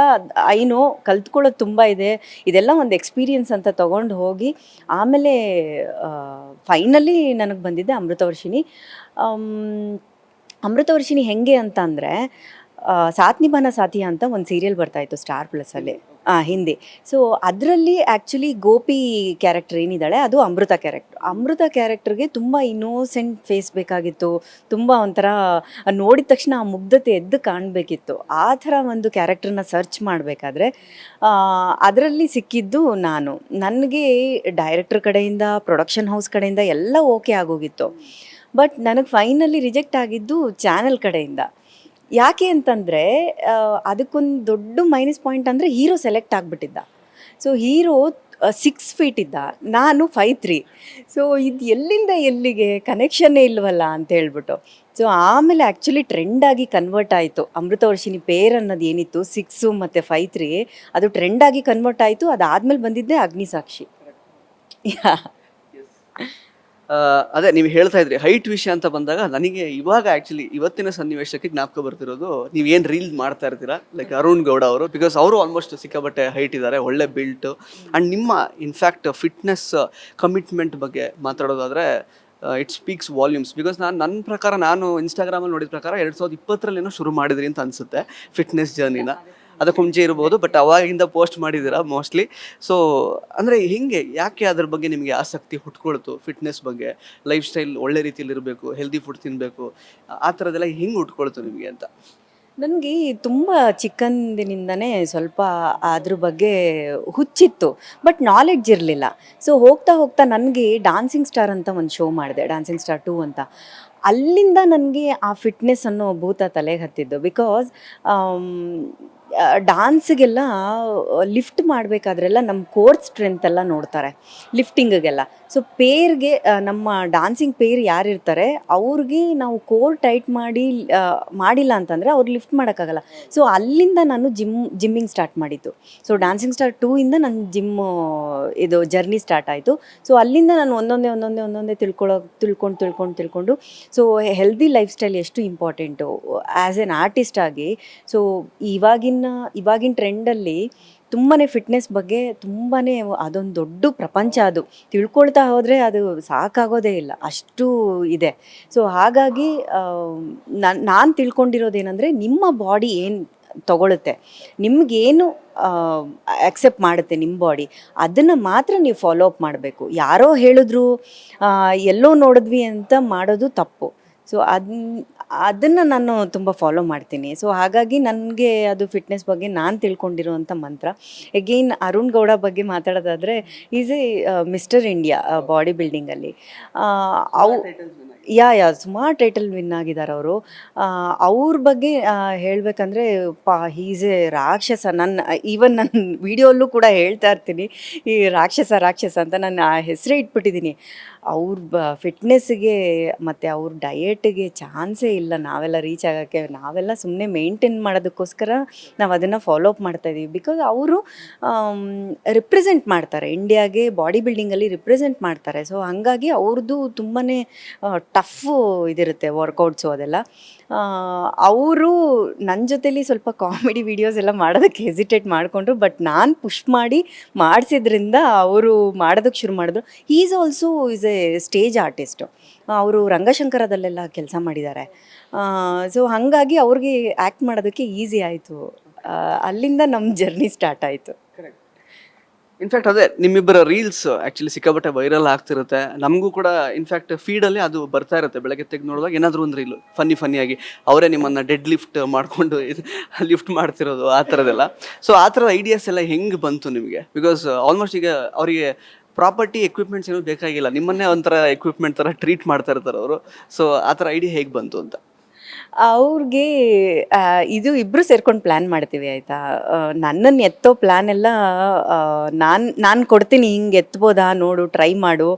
ಐನೋ ಕಲ್ತ್ಕೊಳ್ಳೋದು ತುಂಬ ಇದೆ, ಇದೆಲ್ಲ ಒಂದು ಎಕ್ಸ್ಪೀರಿಯನ್ಸ್ ಅಂತ ತೊಗೊಂಡು ಹೋಗಿ ಆಮೇಲೆ ಫೈನಲಿ ನನಗೆ ಬಂದಿದ್ದೆ ಅಮೃತವರ್ಷಿಣಿ. ಅಮೃತವರ್ಷಿಣಿ ಹೆಂಗೆ ಅಂತ ಅಂದರೆ, ಸಾತ್ ನಿಭಾನ ಸಾಥಿಯಾ ಅಂತ ಒಂದು ಸೀರಿಯಲ್ ಬರ್ತಾಯಿತ್ತು ಸ್ಟಾರ್ ಪ್ಲಸ್ಸಲ್ಲಿ, ಹಿಂದಿ. ಸೊ ಅದರಲ್ಲಿ ಆ್ಯಕ್ಚುಲಿ ಗೋಪಿ ಕ್ಯಾರೆಕ್ಟರ್ ಏನಿದ್ದಾಳೆ ಅದು ಅಮೃತ ಕ್ಯಾರೆಕ್ಟರ್. ಅಮೃತ ಕ್ಯಾರೆಕ್ಟರ್ಗೆ ತುಂಬ ಇನ್ನೋಸೆಂಟ್ ಫೇಸ್ ಬೇಕಾಗಿತ್ತು, ತುಂಬ ಒಂಥರ ನೋಡಿದ ತಕ್ಷಣ ಆ ಮುಗ್ಧತೆ ಎದ್ದು ಕಾಣಬೇಕಿತ್ತು. ಆ ಥರ ಒಂದು ಕ್ಯಾರೆಕ್ಟರ್ನ ಸರ್ಚ್ ಮಾಡಬೇಕಾದ್ರೆ ಅದರಲ್ಲಿ ಸಿಕ್ಕಿದ್ದು ನಾನು. ನನಗೆ ಡೈರೆಕ್ಟರ್ ಕಡೆಯಿಂದ, ಪ್ರೊಡಕ್ಷನ್ ಹೌಸ್ ಕಡೆಯಿಂದ ಎಲ್ಲ ಓಕೆ ಆಗೋಗಿತ್ತು. ಬಟ್ ನನಗೆ ಫೈನಲಿ ರಿಜೆಕ್ಟ್ ಆಗಿದ್ದು ಚಾನೆಲ್ ಕಡೆಯಿಂದ. ಯಾಕೆ ಅಂತಂದರೆ ಅದಕ್ಕೊಂದು ದೊಡ್ಡ ಮೈನಸ್ ಪಾಯಿಂಟ್ ಅಂದರೆ ಹೀರೋ ಸೆಲೆಕ್ಟ್ ಆಗಿಬಿಟ್ಟಿದ್ದ. ಸೊ ಹೀರೋ 6 ಫೀಟ್ ಇದ್ದ, ನಾನು 5'3". ಸೊ ಇದು ಎಲ್ಲಿಂದ ಎಲ್ಲಿಗೆ ಕನೆಕ್ಷನ್ನೇ ಇಲ್ವಲ್ಲ ಅಂತ ಹೇಳ್ಬಿಟ್ಟು. ಸೊ ಆಮೇಲೆ ಆ್ಯಕ್ಚುಲಿ ಟ್ರೆಂಡಾಗಿ ಕನ್ವರ್ಟ್ ಆಯಿತು. ಅಮೃತವರ್ಷಿಣಿ ಪೇರ್ ಅನ್ನೋದು ಏನಿತ್ತು 6 ಮತ್ತು 5'3", ಅದು ಟ್ರೆಂಡಾಗಿ ಕನ್ವರ್ಟ್ ಆಯಿತು. ಅದಾದಮೇಲೆ ಬಂದಿದ್ದೆ ಅಗ್ನಿಸಾಕ್ಷಿ. ಅದೇ ನೀವು ಹೇಳ್ತಾ ಇದ್ರಿ ಹೈಟ್ ವಿಷಯ ಅಂತ ಬಂದಾಗ, ನನಗೆ ಇವಾಗ ಆ್ಯಕ್ಚುಲಿ ಇವತ್ತಿನ ಸನ್ನಿವೇಶಕ್ಕೆ ಜ್ಞಾಪಕ ಬರ್ತಿರೋದು, ನೀವೇನು ರೀಲ್ ಮಾಡ್ತಾ ಇರ್ತೀರಾ ಲೈಕ್ ಅರುಣ್ ಗೌಡ ಅವರು, ಬಿಕಾಸ್ ಅವರು ಆಲ್ಮೋಸ್ಟ್ ಸಿಕ್ಕಾಬಟ್ಟೆ ಹೈಟ್ ಇದ್ದಾರೆ, ಒಳ್ಳೆ ಬಿಲ್ಟ್. ಆ್ಯಂಡ್ ನಿಮ್ಮ ಇನ್ಫ್ಯಾಕ್ಟ್ ಫಿಟ್ನೆಸ್ ಕಮಿಟ್ಮೆಂಟ್ ಬಗ್ಗೆ ಮಾತಾಡೋದಾದರೆ ಇಟ್ ಸ್ಪೀಕ್ಸ್ ವಾಲ್ಯೂಮ್ಸ್. ಬಿಕಾಸ್ ನನ್ನ ಪ್ರಕಾರ, ನಾನು ಇನ್ಸ್ಟಾಗ್ರಾಮಲ್ಲಿ ನೋಡಿದ ಪ್ರಕಾರ 2020 ಶುರು ಮಾಡಿದ್ರಿ ಅಂತ ಅನಿಸುತ್ತೆ ಫಿಟ್ನೆಸ್ ಜರ್ನಿನ. ಅದಕ್ಕೆ ಮುಂಚೆ ಇರ್ಬೋದು, ಬಟ್ ಅವಾಗಿಂದ ಪೋಸ್ಟ್ ಮಾಡಿದ್ದೀರಾ ಮೋಸ್ಟ್ಲಿ. ಸೊ ಅಂದರೆ ಹಿಂಗೆ ಯಾಕೆ ಅದ್ರ ಬಗ್ಗೆ ನಿಮಗೆ ಆಸಕ್ತಿ ಹುಟ್ಕೊಳ್ತು? ಫಿಟ್ನೆಸ್ ಬಗ್ಗೆ, ಲೈಫ್ ಸ್ಟೈಲ್ ಒಳ್ಳೆ ರೀತಿಯಲ್ಲಿ ಇರಬೇಕು, ಹೆಲ್ದಿ ಫುಡ್ ತಿನ್ನಬೇಕು, ಆ ಥರದ್ದೆಲ್ಲ ಹಿಂಗೆ ಹುಟ್ಕೊಳ್ತು ನಿಮಗೆ ಅಂತ? ನನಗೆ ತುಂಬ ಚಿಕ್ಕಂದಿನಿಂದನೇ ಸ್ವಲ್ಪ ಅದ್ರ ಬಗ್ಗೆ ಹುಚ್ಚಿತ್ತು, ಬಟ್ ನಾಲೆಡ್ಜ್ ಇರಲಿಲ್ಲ. ಸೊ ಹೋಗ್ತಾ ಹೋಗ್ತಾ ನನಗೆ ಡಾನ್ಸಿಂಗ್ ಸ್ಟಾರ್ ಅಂತ ಒಂದು ಶೋ ಮಾಡಿದೆ, ಡಾನ್ಸಿಂಗ್ ಸ್ಟಾರ್ 2 ಅಂತ. ಅಲ್ಲಿಂದ ನನಗೆ ಆ ಫಿಟ್ನೆಸ್ ಅನ್ನೋ ಭೂತ ತಲೆಗೆ ಹತ್ತಿದ್ದು. ಬಿಕಾಸ್ ಡಾನ್ಸಿಗೆಲ್ಲ ಲಿಫ್ಟ್ ಮಾಡಬೇಕಾದ್ರೆಲ್ಲ ನಮ್ಮ ಕೋರ್ ಸ್ಟ್ರೆಂತ್ ಎಲ್ಲ ನೋಡ್ತಾರೆ ಲಿಫ್ಟಿಂಗಿಗೆಲ್ಲ. ಸೊ ಪೇರ್ಗೆ, ನಮ್ಮ ಡಾನ್ಸಿಂಗ್ ಪೇರ್ ಯಾರಿರ್ತಾರೆ ಅವ್ರಿಗೆ ನಾವು ಕೋರ್ ಟೈಟ್ ಮಾಡಿಲ್ಲ ಅಂತಂದರೆ ಅವ್ರು ಲಿಫ್ಟ್ ಮಾಡೋಕ್ಕಾಗಲ್ಲ. ಸೊ ಅಲ್ಲಿಂದ ನಾನು ಜಿಮ್ಮಿಂಗ್ ಸ್ಟಾರ್ಟ್ ಮಾಡಿದ್ದು. ಸೊ ಡಾನ್ಸಿಂಗ್ ಸ್ಟಾರ್ 2 ಇಂದ ನನ್ನ ಇದು ಜರ್ನಿ ಸ್ಟಾರ್ಟ್ ಆಯಿತು. ಸೊ ಅಲ್ಲಿಂದ ನಾನು ಒಂದೊಂದೇ ತಿಳ್ಕೊಂಡು ಸೊ ಹೆಲ್ದಿ ಲೈಫ್ ಸ್ಟೈಲ್ ಎಷ್ಟು ಇಂಪಾರ್ಟೆಂಟು ಆ್ಯಸ್ ಎನ್ ಆರ್ಟಿಸ್ಟ್ ಆಗಿ. ಸೊ ಇವಾಗಿನ ಟ್ರೆಂಡಲ್ಲಿ ತುಂಬಾ ಫಿಟ್ನೆಸ್ ಬಗ್ಗೆ ತುಂಬಾ ಅದೊಂದು ದೊಡ್ಡ ಪ್ರಪಂಚ. ಅದು ತಿಳ್ಕೊಳ್ತಾ ಹೋದರೆ ಅದು ಸಾಕಾಗೋದೇ ಇಲ್ಲ, ಅಷ್ಟು ಇದೆ. ಸೊ ಹಾಗಾಗಿ ನಾನು ತಿಳ್ಕೊಂಡಿರೋದೇನೆಂದರೆ, ನಿಮ್ಮ ಬಾಡಿ ಏನು ತಗೊಳುತ್ತೆ, ನಿಮಗೇನು ಅಕ್ಸೆಪ್ಟ್ ಮಾಡುತ್ತೆ ನಿಮ್ಮ ಬಾಡಿ, ಅದನ್ನು ಮಾತ್ರ ನೀವು ಫಾಲೋ ಅಪ್ ಮಾಡಬೇಕು. ಯಾರೋ ಹೇಳಿದ್ರು, ಎಲ್ಲೋ ನೋಡಿದ್ವಿ ಅಂತ ಮಾಡೋದು ತಪ್ಪು. ಸೊ ಅದನ್ನು ನಾನು ತುಂಬ ಫಾಲೋ ಮಾಡ್ತೀನಿ. ಸೊ ಹಾಗಾಗಿ ನನಗೆ ಅದು ಫಿಟ್ನೆಸ್ ಬಗ್ಗೆ ನಾನು ತಿಳ್ಕೊಂಡಿರೋವಂಥ ಮಂತ್ರ. ಎಗೈನ್ ಅರುಣ್ ಗೌಡ ಬಗ್ಗೆ ಮಾತಾಡೋದಾದರೆ, is a mister India body ಬಿಲ್ಡಿಂಗಲ್ಲಿ. ಸುಮಾರು ಟೈಟಲ್ ವಿನ್ ಆಗಿದ್ದಾರೆ ಅವರು. ಅವ್ರ ಬಗ್ಗೆ ಹೇಳಬೇಕಂದ್ರೆ, ಈಸ್ ಎ ರಾಕ್ಷಸ. ಈವನ್ ನನ್ನ ವಿಡಿಯೋಲ್ಲೂ ಕೂಡ ಹೇಳ್ತಾ ಇರ್ತೀನಿ, ಈ ರಾಕ್ಷಸ ಅಂತ ನಾನು ಆ ಹೆಸರೇ ಇಟ್ಬಿಟ್ಟಿದ್ದೀನಿ. ಅವ್ರ ಫಿಟ್ನೆಸ್ಸಿಗೆ ಮತ್ತು ಅವ್ರ ಡಯೆಟ್ಗೆ ಚಾನ್ಸೇ ಇಲ್ಲ ನಾವೆಲ್ಲ ರೀಚ್ ಆಗೋಕ್ಕೆ. ನಾವೆಲ್ಲ ಸುಮ್ಮನೆ ಮೇಂಟೈನ್ ಮಾಡೋದಕ್ಕೋಸ್ಕರ ನಾವು ಅದನ್ನು ಫಾಲೋ ಅಪ್ ಮಾಡ್ತಾಯಿದ್ದೀವಿ. ಬಿಕಾಸ್ ಅವರು ರಿಪ್ರೆಸೆಂಟ್ ಮಾಡ್ತಾರೆ, ಇಂಡಿಯಾಗೆ ಬಾಡಿ ಬಿಲ್ಡಿಂಗಲ್ಲಿ ರಿಪ್ರೆಸೆಂಟ್ ಮಾಡ್ತಾರೆ. ಸೊ ಹಾಗಾಗಿ ಅವ್ರದ್ದು ತುಂಬಾ ಟಫು ಇದಿರುತ್ತೆ ವರ್ಕೌಟ್ಸು ಅದೆಲ್ಲ. ಅವರು ನನ್ನ ಜೊತೇಲಿ ಸ್ವಲ್ಪ ಕಾಮಿಡಿ ವೀಡಿಯೋಸ್ ಎಲ್ಲ ಮಾಡೋದಕ್ಕೆ ಹೆಸಿಟೇಟ್ ಮಾಡಿಕೊಂಡ್ರು, ಬಟ್ ನಾನು ಪುಷ್ ಮಾಡಿಸಿದ್ರಿಂದ ಅವರು ಮಾಡೋದಕ್ಕೆ ಶುರು ಮಾಡಿದ್ರು. Is also is A stage artist. ಅವರು ರಂಗಶಂಕರದಲ್ಲೆಲ್ಲ ಕೆಲಸ ಮಾಡಿದ್ದಾರೆ. ಸೊ ಹಾಗಾಗಿ ಅವ್ರಿಗೆ ಆ್ಯಕ್ಟ್ ಮಾಡೋದಕ್ಕೆ ಈಸಿ ಆಯಿತು. ಅಲ್ಲಿಂದ ನಮ್ಮ ಜರ್ನಿ ಸ್ಟಾರ್ಟ್ ಆಯಿತು. ಇನ್ಫ್ಯಾಕ್ಟ್ ಅದೇ ನಿಮ್ಮಿಬ್ಬರ ರೀಲ್ಸ್ ಆ್ಯಕ್ಚುಲಿ ಸಿಕ್ಕಾಬಟ್ಟೆ ವೈರಲ್ ಆಗ್ತಿರುತ್ತೆ. ನಮಗೂ ಕೂಡ ಇನ್ಫ್ಯಾಕ್ಟ್ ಫೀಡಲ್ಲಿ ಅದು ಬರ್ತಾ ಇರುತ್ತೆ. ಬೆಳಗ್ಗೆ ತೆಗೆದು ನೋಡುವಾಗ ಏನಾದರೂ ಒಂದು ರೀಲು ಫನ್ನಿಯಾಗಿ ಅವರೇ ನಿಮ್ಮನ್ನು ಡೆಡ್ ಲಿಫ್ಟ್ ಮಾಡಿಕೊಂಡು ಲಿಫ್ಟ್ ಮಾಡ್ತಿರೋದು, ಆ ಥರದ್ದೆಲ್ಲ. ಸೊ ಆ ಥರದ ಐಡಿಯಾಸ್ ಎಲ್ಲ ಹೆಂಗೆ ಬಂತು ನಿಮಗೆ? ಬಿಕಾಸ್ ಆಲ್ಮೋಸ್ಟ್ ಈಗ ಅವರಿಗೆ ಪ್ರಾಪರ್ಟಿ ಎಕ್ವಿಪ್ಮೆಂಟ್ಸ್ ಏನೂ ಬೇಕಾಗಿಲ್ಲ, ನಿಮ್ಮನ್ನೇ ಒಂಥರ ಎಕ್ವಿಪ್ಮೆಂಟ್ ಥರ ಟ್ರೀಟ್ ಮಾಡ್ತಾ ಇರ್ತಾರೆ ಅವರು. ಸೊ ಆ ಥರ ಐಡಿಯಾ ಹೇಗೆ ಬಂತು ಅಂತ? ಅವ್ರಿಗೆ ಇದು ಇಬ್ಬರು ಸೇರ್ಕೊಂಡು ಪ್ಲ್ಯಾನ್ ಮಾಡ್ತೀವಿ ಆಯಿತಾ. ನನ್ನನ್ನು ಎತ್ತೋ ಪ್ಲ್ಯಾನ್ ಎಲ್ಲ ನಾನು ಕೊಡ್ತೀನಿ, ಹಿಂಗೆ ಎತ್ಬೋದಾ ನೋಡು, ಟ್ರೈ ಮಾಡು,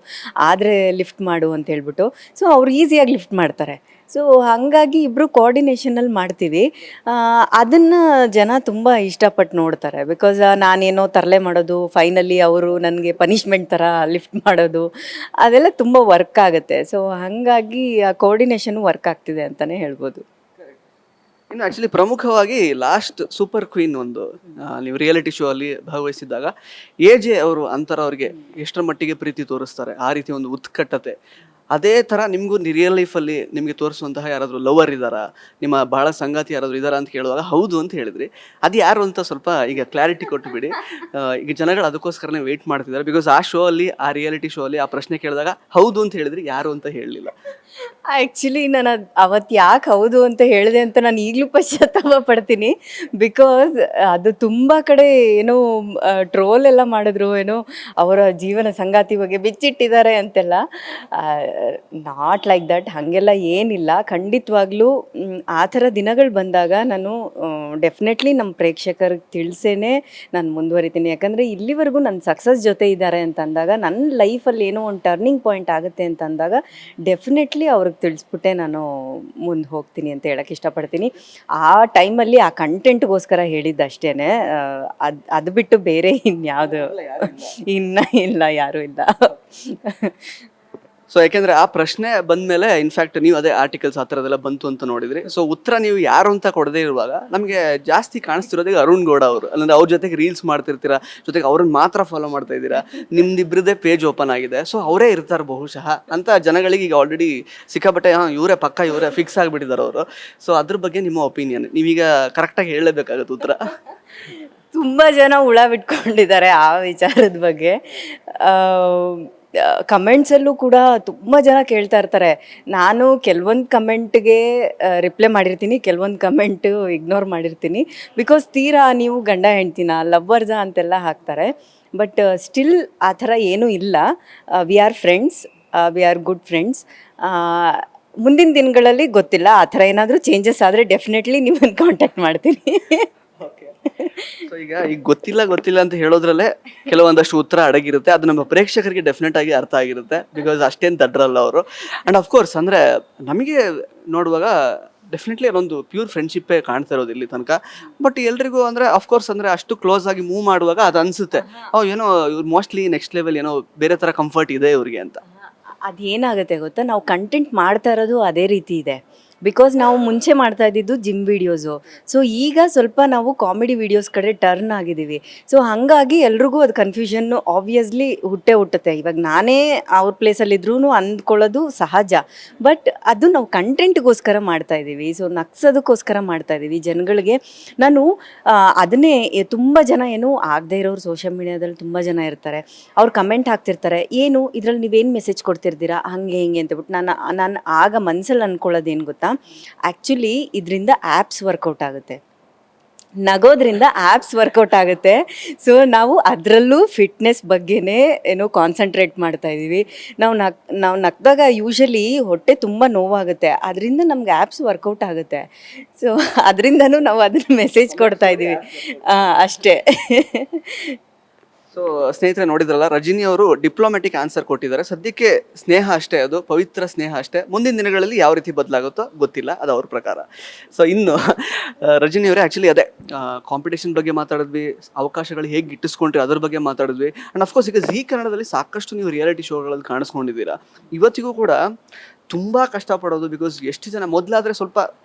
ಆದರೆ ಲಿಫ್ಟ್ ಮಾಡು ಅಂತ ಹೇಳ್ಬಿಟ್ಟು. ಸೊ ಅವ್ರು ಈಸಿಯಾಗಿ ಲಿಫ್ಟ್ ಮಾಡ್ತಾರೆ. ಸೊ ಹಾಗಾಗಿ ಇಬ್ಬರು ಕೋಆರ್ಡಿನೇಷನಲ್ಲಿ ಮಾಡ್ತೀವಿ. ಅದನ್ನು ಜನ ತುಂಬ ಇಷ್ಟಪಟ್ಟು ನೋಡ್ತಾರೆ. ಬಿಕಾಸ್ ನಾನೇನೋ ತರಲೆ ಮಾಡೋದು, ಫೈನಲಿ ಅವರು ನನಗೆ ಪನಿಷ್ಮೆಂಟ್ ಥರ ಲಿಫ್ಟ್ ಮಾಡೋದು, ಅದೆಲ್ಲ ತುಂಬ ವರ್ಕ್ ಆಗುತ್ತೆ. ಸೊ ಹಾಗಾಗಿ ಆ ಕೋಆರ್ಡಿನೇಷನು ವರ್ಕ್ ಆಗ್ತಿದೆ ಅಂತಲೇ ಹೇಳ್ಬೋದು. ಇನ್ನು ಆಕ್ಚುಲಿ ಪ್ರಮುಖವಾಗಿ ಲಾಸ್ಟ್ ಸೂಪರ್ ಕ್ವೀನ್ ಒಂದು ನೀವು ರಿಯಾಲಿಟಿ ಶೋ ಅಲ್ಲಿ ಭಾಗವಹಿಸಿದಾಗ ಎಜೆ ಅವರು ಅಂತರ ಅವ್ರಿಗೆ ಎಷ್ಟರ ಮಟ್ಟಿಗೆ ಪ್ರೀತಿ ತೋರಿಸ್ತಾರೆ, ಆ ರೀತಿ ಒಂದು ಉತ್ಕಟತೆ, ಅದೇ ಥರ ನಿಮಗೂ ರಿಯಲ್ ಲೈಫಲ್ಲಿ ನಿಮಗೆ ತೋರಿಸುವಂತಹ ಯಾರಾದರೂ ಲವರ್ ಇದ್ದಾರಾ, ನಿಮ್ಮ ಬಹಳ ಸಂಗಾತಿ ಯಾರಾದರೂ ಇದ್ದಾರಾ ಅಂತ ಕೇಳುವಾಗ ಹೌದು ಅಂತ ಹೇಳಿದ್ರಿ. ಅದು ಯಾರು ಅಂತ ಸ್ವಲ್ಪ ಈಗ ಕ್ಲಾರಿಟಿ ಕೊಟ್ಟುಬಿಡಿ. ಈಗ ಜನಗಳು ಅದಕ್ಕೋಸ್ಕರನೇ ವೆಯ್ಟ್ ಮಾಡ್ತಿದ್ದಾರೆ. ಬಿಕಾಸ್ ಆ ಶೋ ಅಲ್ಲಿ, ಆ ರಿಯಾಲಿಟಿ ಶೋ ಅಲ್ಲಿ ಆ ಪ್ರಶ್ನೆ ಕೇಳಿದಾಗ ಹೌದು ಅಂತ ಹೇಳಿದ್ರಿ, ಯಾರು ಅಂತ ಹೇಳಲಿಲ್ಲ. ಆ್ಯಕ್ಚುಲಿ ನಾನು ಅವತ್ತು ಯಾಕೆ ಹೌದು ಅಂತ ಹೇಳಿದೆ ಅಂತ ನಾನು ಈಗಲೂ ಪಶ್ಚಾತ್ತಾಪ ಪಡ್ತೀನಿ. ಬಿಕಾಸ್ ಅದು ತುಂಬ ಕಡೆ ಏನೋ ಟ್ರೋಲ್ ಎಲ್ಲ ಮಾಡಿದ್ರು, ಏನೋ ಅವರ ಜೀವನ ಸಂಗಾತಿ ಬಗ್ಗೆ ಬಿಚ್ಚಿಟ್ಟಿದ್ದಾರೆ ಅಂತೆಲ್ಲ. ನಾಟ್ ಲೈಕ್ ದಟ್, ಹಾಗೆಲ್ಲ ಏನಿಲ್ಲ. ಖಂಡಿತವಾಗ್ಲೂ ಆ ಥರ ದಿನಗಳು ಬಂದಾಗ ನಾನು ಡೆಫಿನೆಟ್ಲಿ ನಮ್ಮ ಪ್ರೇಕ್ಷಕರಿಗೆ ತಿಳಿಸೇನೆ ನಾನು ಮುಂದುವರಿತೀನಿ. ಯಾಕಂದರೆ ಇಲ್ಲಿವರೆಗೂ ನನ್ನ ಸಕ್ಸಸ್ ಜೊತೆ ಇದ್ದಾರೆ ಅಂತ ಅಂದಾಗ, ನನ್ನ ಲೈಫಲ್ಲಿ ಏನೋ ಒಂದು ಟರ್ನಿಂಗ್ ಪಾಯಿಂಟ್ ಆಗುತ್ತೆ ಅಂತ ಅಂದಾಗ ಡೆಫಿನೆಟ್ಲಿ ಅವ್ರಿಗೆ ತಿಳಿಸ್ಬಿಟ್ಟೆ ನಾನು ಮುಂದೆ ಹೋಗ್ತೀನಿ ಅಂತ ಹೇಳಕ್ಕೆ ಇಷ್ಟಪಡ್ತೀನಿ. ಆ ಟೈಮಲ್ಲಿ ಆ ಕಂಟೆಂಟ್ಗೋಸ್ಕರ ಹೇಳಿದ್ದು ಅಷ್ಟೇ. ಅದು ಬಿಟ್ಟು ಬೇರೆ ಇನ್ಯಾವುದು ಇಲ್ಲ, ಯಾರೂ ಇಲ್ಲ. ಸೊ ಯಾಕೆಂದ್ರೆ ಆ ಪ್ರಶ್ನೆ ಬಂದಮೇಲೆ ಇನ್ಫ್ಯಾಕ್ಟ್ ನೀವು ಅದೇ ಆರ್ಟಿಕಲ್ಸ್ ಆ ಥರದೆಲ್ಲ ಬಂತು ಅಂತ ನೋಡಿದ್ರಿ. ಸೊ ಉತ್ತರ ನೀವು ಯಾರು ಅಂತ ಕೊಡದೇ ಇರುವಾಗ ನಮಗೆ ಜಾಸ್ತಿ ಕಾಣಿಸ್ತಿರೋದೇ ಅರುಣ್ ಗೌಡ ಅವರು. ಅಂದರೆ ಅವ್ರ ಜೊತೆಗೆ ರೀಲ್ಸ್ ಮಾಡ್ತಿರ್ತೀರಾ, ಜೊತೆಗೆ ಅವ್ರನ್ನ ಮಾತ್ರ ಫಾಲೋ ಮಾಡ್ತಾ ಇದ್ದೀರಾ, ನಿಮ್ದಿಬ್ರದೇ ಪೇಜ್ ಓಪನ್ ಆಗಿದೆ. ಸೊ ಅವರೇ ಇರ್ತಾರೆ ಬಹುಶಃ ಅಂತ ಜನಗಳಿಗೆ ಈಗ ಆಲ್ರೆಡಿ ಸಿಕ್ಕಾಪಟ್ಟೆ ಇವರೇ ಪಕ್ಕ, ಇವರೇ ಫಿಕ್ಸ್ ಆಗಿಬಿಟ್ಟಿದ್ದಾರೆ ಅವರು. ಸೊ ಅದ್ರ ಬಗ್ಗೆ ನಿಮ್ಮ ಒಪಿನಿಯನ್, ನೀವೀಗ ಕರೆಕ್ಟಾಗಿ ಹೇಳಲೇಬೇಕಾಗುತ್ತೆ ಉತ್ತರ. ತುಂಬ ಜನ ಹುಳ ಬಿಟ್ಕೊಂಡಿದ್ದಾರೆ ಆ ವಿಚಾರದ ಬಗ್ಗೆ. ಕಮೆಂಟ್ಸಲ್ಲೂ ಕೂಡ ತುಂಬ ಜನ ಕೇಳ್ತಾ ಇರ್ತಾರೆ. ನಾನು ಕೆಲವೊಂದು ಕಮೆಂಟ್ಗೆ ರಿಪ್ಲೈ ಮಾಡಿರ್ತೀನಿ, ಕೆಲವೊಂದು ಕಮೆಂಟು ಇಗ್ನೋರ್ ಮಾಡಿರ್ತೀನಿ. ಬಿಕಾಸ್ ತೀರಾ ನೀವು ಗಂಡ ಹೆಂಡ್ತಿನ, ಲವ್ವರ್ಸಾ ಅಂತೆಲ್ಲ ಹಾಕ್ತಾರೆ. ಬಟ್ ಸ್ಟಿಲ್ ಆ ಥರ ಏನೂ ಇಲ್ಲ. We are friends, we are good friends. ಮುಂದಿನ ದಿನಗಳಲ್ಲಿ ಗೊತ್ತಿಲ್ಲ, ಆ ಥರ ಏನಾದರೂ ಚೇಂಜಸ್ ಆದರೆ ಡೆಫಿನೆಟ್ಲಿ ನಿಮ್ಮನ್ನು ಕಾಂಟ್ಯಾಕ್ಟ್ ಮಾಡ್ತೀನಿ. ಸೊ ಈಗ ಗೊತ್ತಿಲ್ಲ ಅಂತ ಹೇಳೋದ್ರಲ್ಲೇ ಕೆಲವೊಂದಷ್ಟು ಉತ್ತರ ಅಡಗಿರುತ್ತೆ. ಅದು ನಮ್ಮ ಪ್ರೇಕ್ಷಕರಿಗೆ ಡೆಫಿನೆಟ್ ಆಗಿ ಅರ್ಥ ಆಗಿರುತ್ತೆ. ಬಿಕಾಸ್ ಅಷ್ಟೇನು ದಡ್ರಲ್ಲ ಅವರು. ಆ್ಯಂಡ್ ಅಫ್ಕೋರ್ಸ್ ಅಂದರೆ ನಮಗೆ ನೋಡುವಾಗ ಡೆಫಿನೆಟ್ಲಿ ಅದೊಂದು ಪ್ಯೂರ್ ಫ್ರೆಂಡ್ಶಿಪ್ಪೇ ಕಾಣ್ತಾ ಇರೋದು ಇಲ್ಲಿ ತನಕ. ಬಟ್ ಎಲ್ರಿಗೂ ಅಂದರೆ ಅಫ್ಕೋರ್ಸ್ ಅಂದರೆ ಅಷ್ಟು ಕ್ಲೋಸ್ ಆಗಿ ಮೂವ್ ಮಾಡುವಾಗ ಅದು ಅನಿಸುತ್ತೆ, ಏನೋ ಇವ್ರು ಮೋಸ್ಟ್ಲಿ ನೆಕ್ಸ್ಟ್ ಲೆವೆಲ್ ಏನೋ ಬೇರೆ ಥರ ಕಂಫರ್ಟ್ ಇದೆ ಇವ್ರಿಗೆ ಅಂತ. ಅದೇನಾಗುತ್ತೆ ಗೊತ್ತಾ, ನಾವು ಕಂಟೆಂಟ್ ಮಾಡ್ತಾ ಇರೋದು ಅದೇ ರೀತಿ ಇದೆ. ಬಿಕಾಸ್ ನಾವು ಮುಂಚೆ ಮಾಡ್ತಾ ಇದ್ದಿದ್ದು ಜಿಮ್ ವೀಡಿಯೋಸು. ಸೊ ಈಗ ಸ್ವಲ್ಪ ನಾವು ಕಾಮಿಡಿ ವೀಡಿಯೋಸ್ ಕಡೆ ಟರ್ನ್ ಆಗಿದ್ದೀವಿ. ಸೊ ಹಾಗಾಗಿ ಎಲ್ರಿಗೂ ಅದು ಕನ್ಫ್ಯೂಷನ್ನು ಆಬ್ವಿಯಸ್ಲಿ ಹುಟ್ಟುತ್ತೆ. ಇವಾಗ ನಾನೇ ಅವ್ರ ಪ್ಲೇಸಲ್ಲಿದ್ರೂ ಅಂದ್ಕೊಳ್ಳೋದು ಸಹಜ. ಬಟ್ ಅದು ನಾವು ಕಂಟೆಂಟ್ಗೋಸ್ಕರ ಮಾಡ್ತಾ ಇದ್ದೀವಿ. ಸೊ ನಗ್ಸೋದಕ್ಕೋಸ್ಕರ ಮಾಡ್ತಾ ಇದ್ದೀವಿ ಜನಗಳಿಗೆ. ನಾನು ಅದನ್ನೇ ತುಂಬ ಜನ ಏನು ಆಗದೆ ಇರೋರು ಸೋಷಿಯಲ್ ಮೀಡಿಯಾದಲ್ಲಿ ತುಂಬ ಜನ ಇರ್ತಾರೆ. ಅವ್ರು ಕಮೆಂಟ್ ಹಾಕ್ತಿರ್ತಾರೆ, ಏನು ಇದರಲ್ಲಿ ನೀವೇನು ಮೆಸೇಜ್ ಕೊಡ್ತಿರ್ತೀರಾ ಹಂಗೆ ಹಿಂಗೆ ಅಂತಬಿಟ್ಟು. ನಾನು ಆಗ ಮನಸ್ಸಲ್ಲಿ ಅಂದ್ಕೊಳ್ಳೋದೇನು ಗೊತ್ತಾ, ಆ್ಯಕ್ಚುಲಿ ಇದರಿಂದ ಆ್ಯಪ್ಸ್ ವರ್ಕೌಟ್ ಆಗುತ್ತೆ, ನಗೋದ್ರಿಂದ ಆ್ಯಪ್ಸ್ ವರ್ಕೌಟ್ ಆಗುತ್ತೆ. ಸೊ ನಾವು ಅದರಲ್ಲೂ ಫಿಟ್ನೆಸ್ ಬಗ್ಗೆನೇ ಏನೋ ಕಾನ್ಸಂಟ್ರೇಟ್ ಮಾಡ್ತಾ ಇದ್ದೀವಿ. ನಾವು ನಕ್ದಾಗ ಯೂಶಲಿ ಹೊಟ್ಟೆ ತುಂಬ ನೋವಾಗುತ್ತೆ, ಅದರಿಂದ ನಮ್ಗೆ ಆ್ಯಪ್ಸ್ ವರ್ಕೌಟ್ ಆಗುತ್ತೆ. ಸೊ ಅದರಿಂದನೂ ನಾವು ಅದನ್ನು ಮೆಸೇಜ್ ಕೊಡ್ತಾ ಇದ್ದೀವಿ ಅಷ್ಟೇ. ಸೊ ಸ್ನೇಹಿತರೆ ನೋಡಿದ್ರಲ್ಲ, ರಜನಿ ಅವರು ಡಿಪ್ಲೊಮ್ಯಾಟಿಕ್ ಆನ್ಸರ್ ಕೊಟ್ಟಿದ್ದಾರೆ. ಸದ್ಯಕ್ಕೆ ಸ್ನೇಹ ಅಷ್ಟೇ, ಅದು ಪವಿತ್ರ ಸ್ನೇಹ ಅಷ್ಟೇ. ಮುಂದಿನ ದಿನಗಳಲ್ಲಿ ಯಾವ ರೀತಿ ಬದಲಾಗುತ್ತೋ ಗೊತ್ತಿಲ್ಲ, ಅದು ಅವ್ರ ಪ್ರಕಾರ. ಸೊ ಇನ್ನು ರಜನಿ ಅವರೇ ಆ್ಯಕ್ಚುಲಿ ಅದೇ ಕಾಂಪಿಟೇಷನ್ ಬಗ್ಗೆ ಮಾತಾಡಿದ್ವಿ, ಅವಕಾಶಗಳು ಹೇಗೆ ಗಿಟ್ಟಿಸ್ಕೊಂಡ್ರಿ ಅದ್ರ ಬಗ್ಗೆ ಮಾತಾಡಿದ್ವಿ. ಆ್ಯಂಡ್ ಅಫ್ಕೋರ್ಸ್ ಈಗ ಝೀ ಕನ್ನಡದಲ್ಲಿ ಸಾಕಷ್ಟು ನೀವು ರಿಯಾಲಿಟಿ ಶೋಗಳಲ್ಲಿ ಕಾಣಿಸ್ಕೊಂಡಿದ್ದೀರಾ. ಇವತ್ತಿಗೂ ಕೂಡ ತುಂಬ ಕಷ್ಟಪಡೋದು. ಬಿಕಾಸ್ ಎಷ್ಟು ಜನ ಮೊದಲಾದರೆ ಸ್ವಲ್ಪ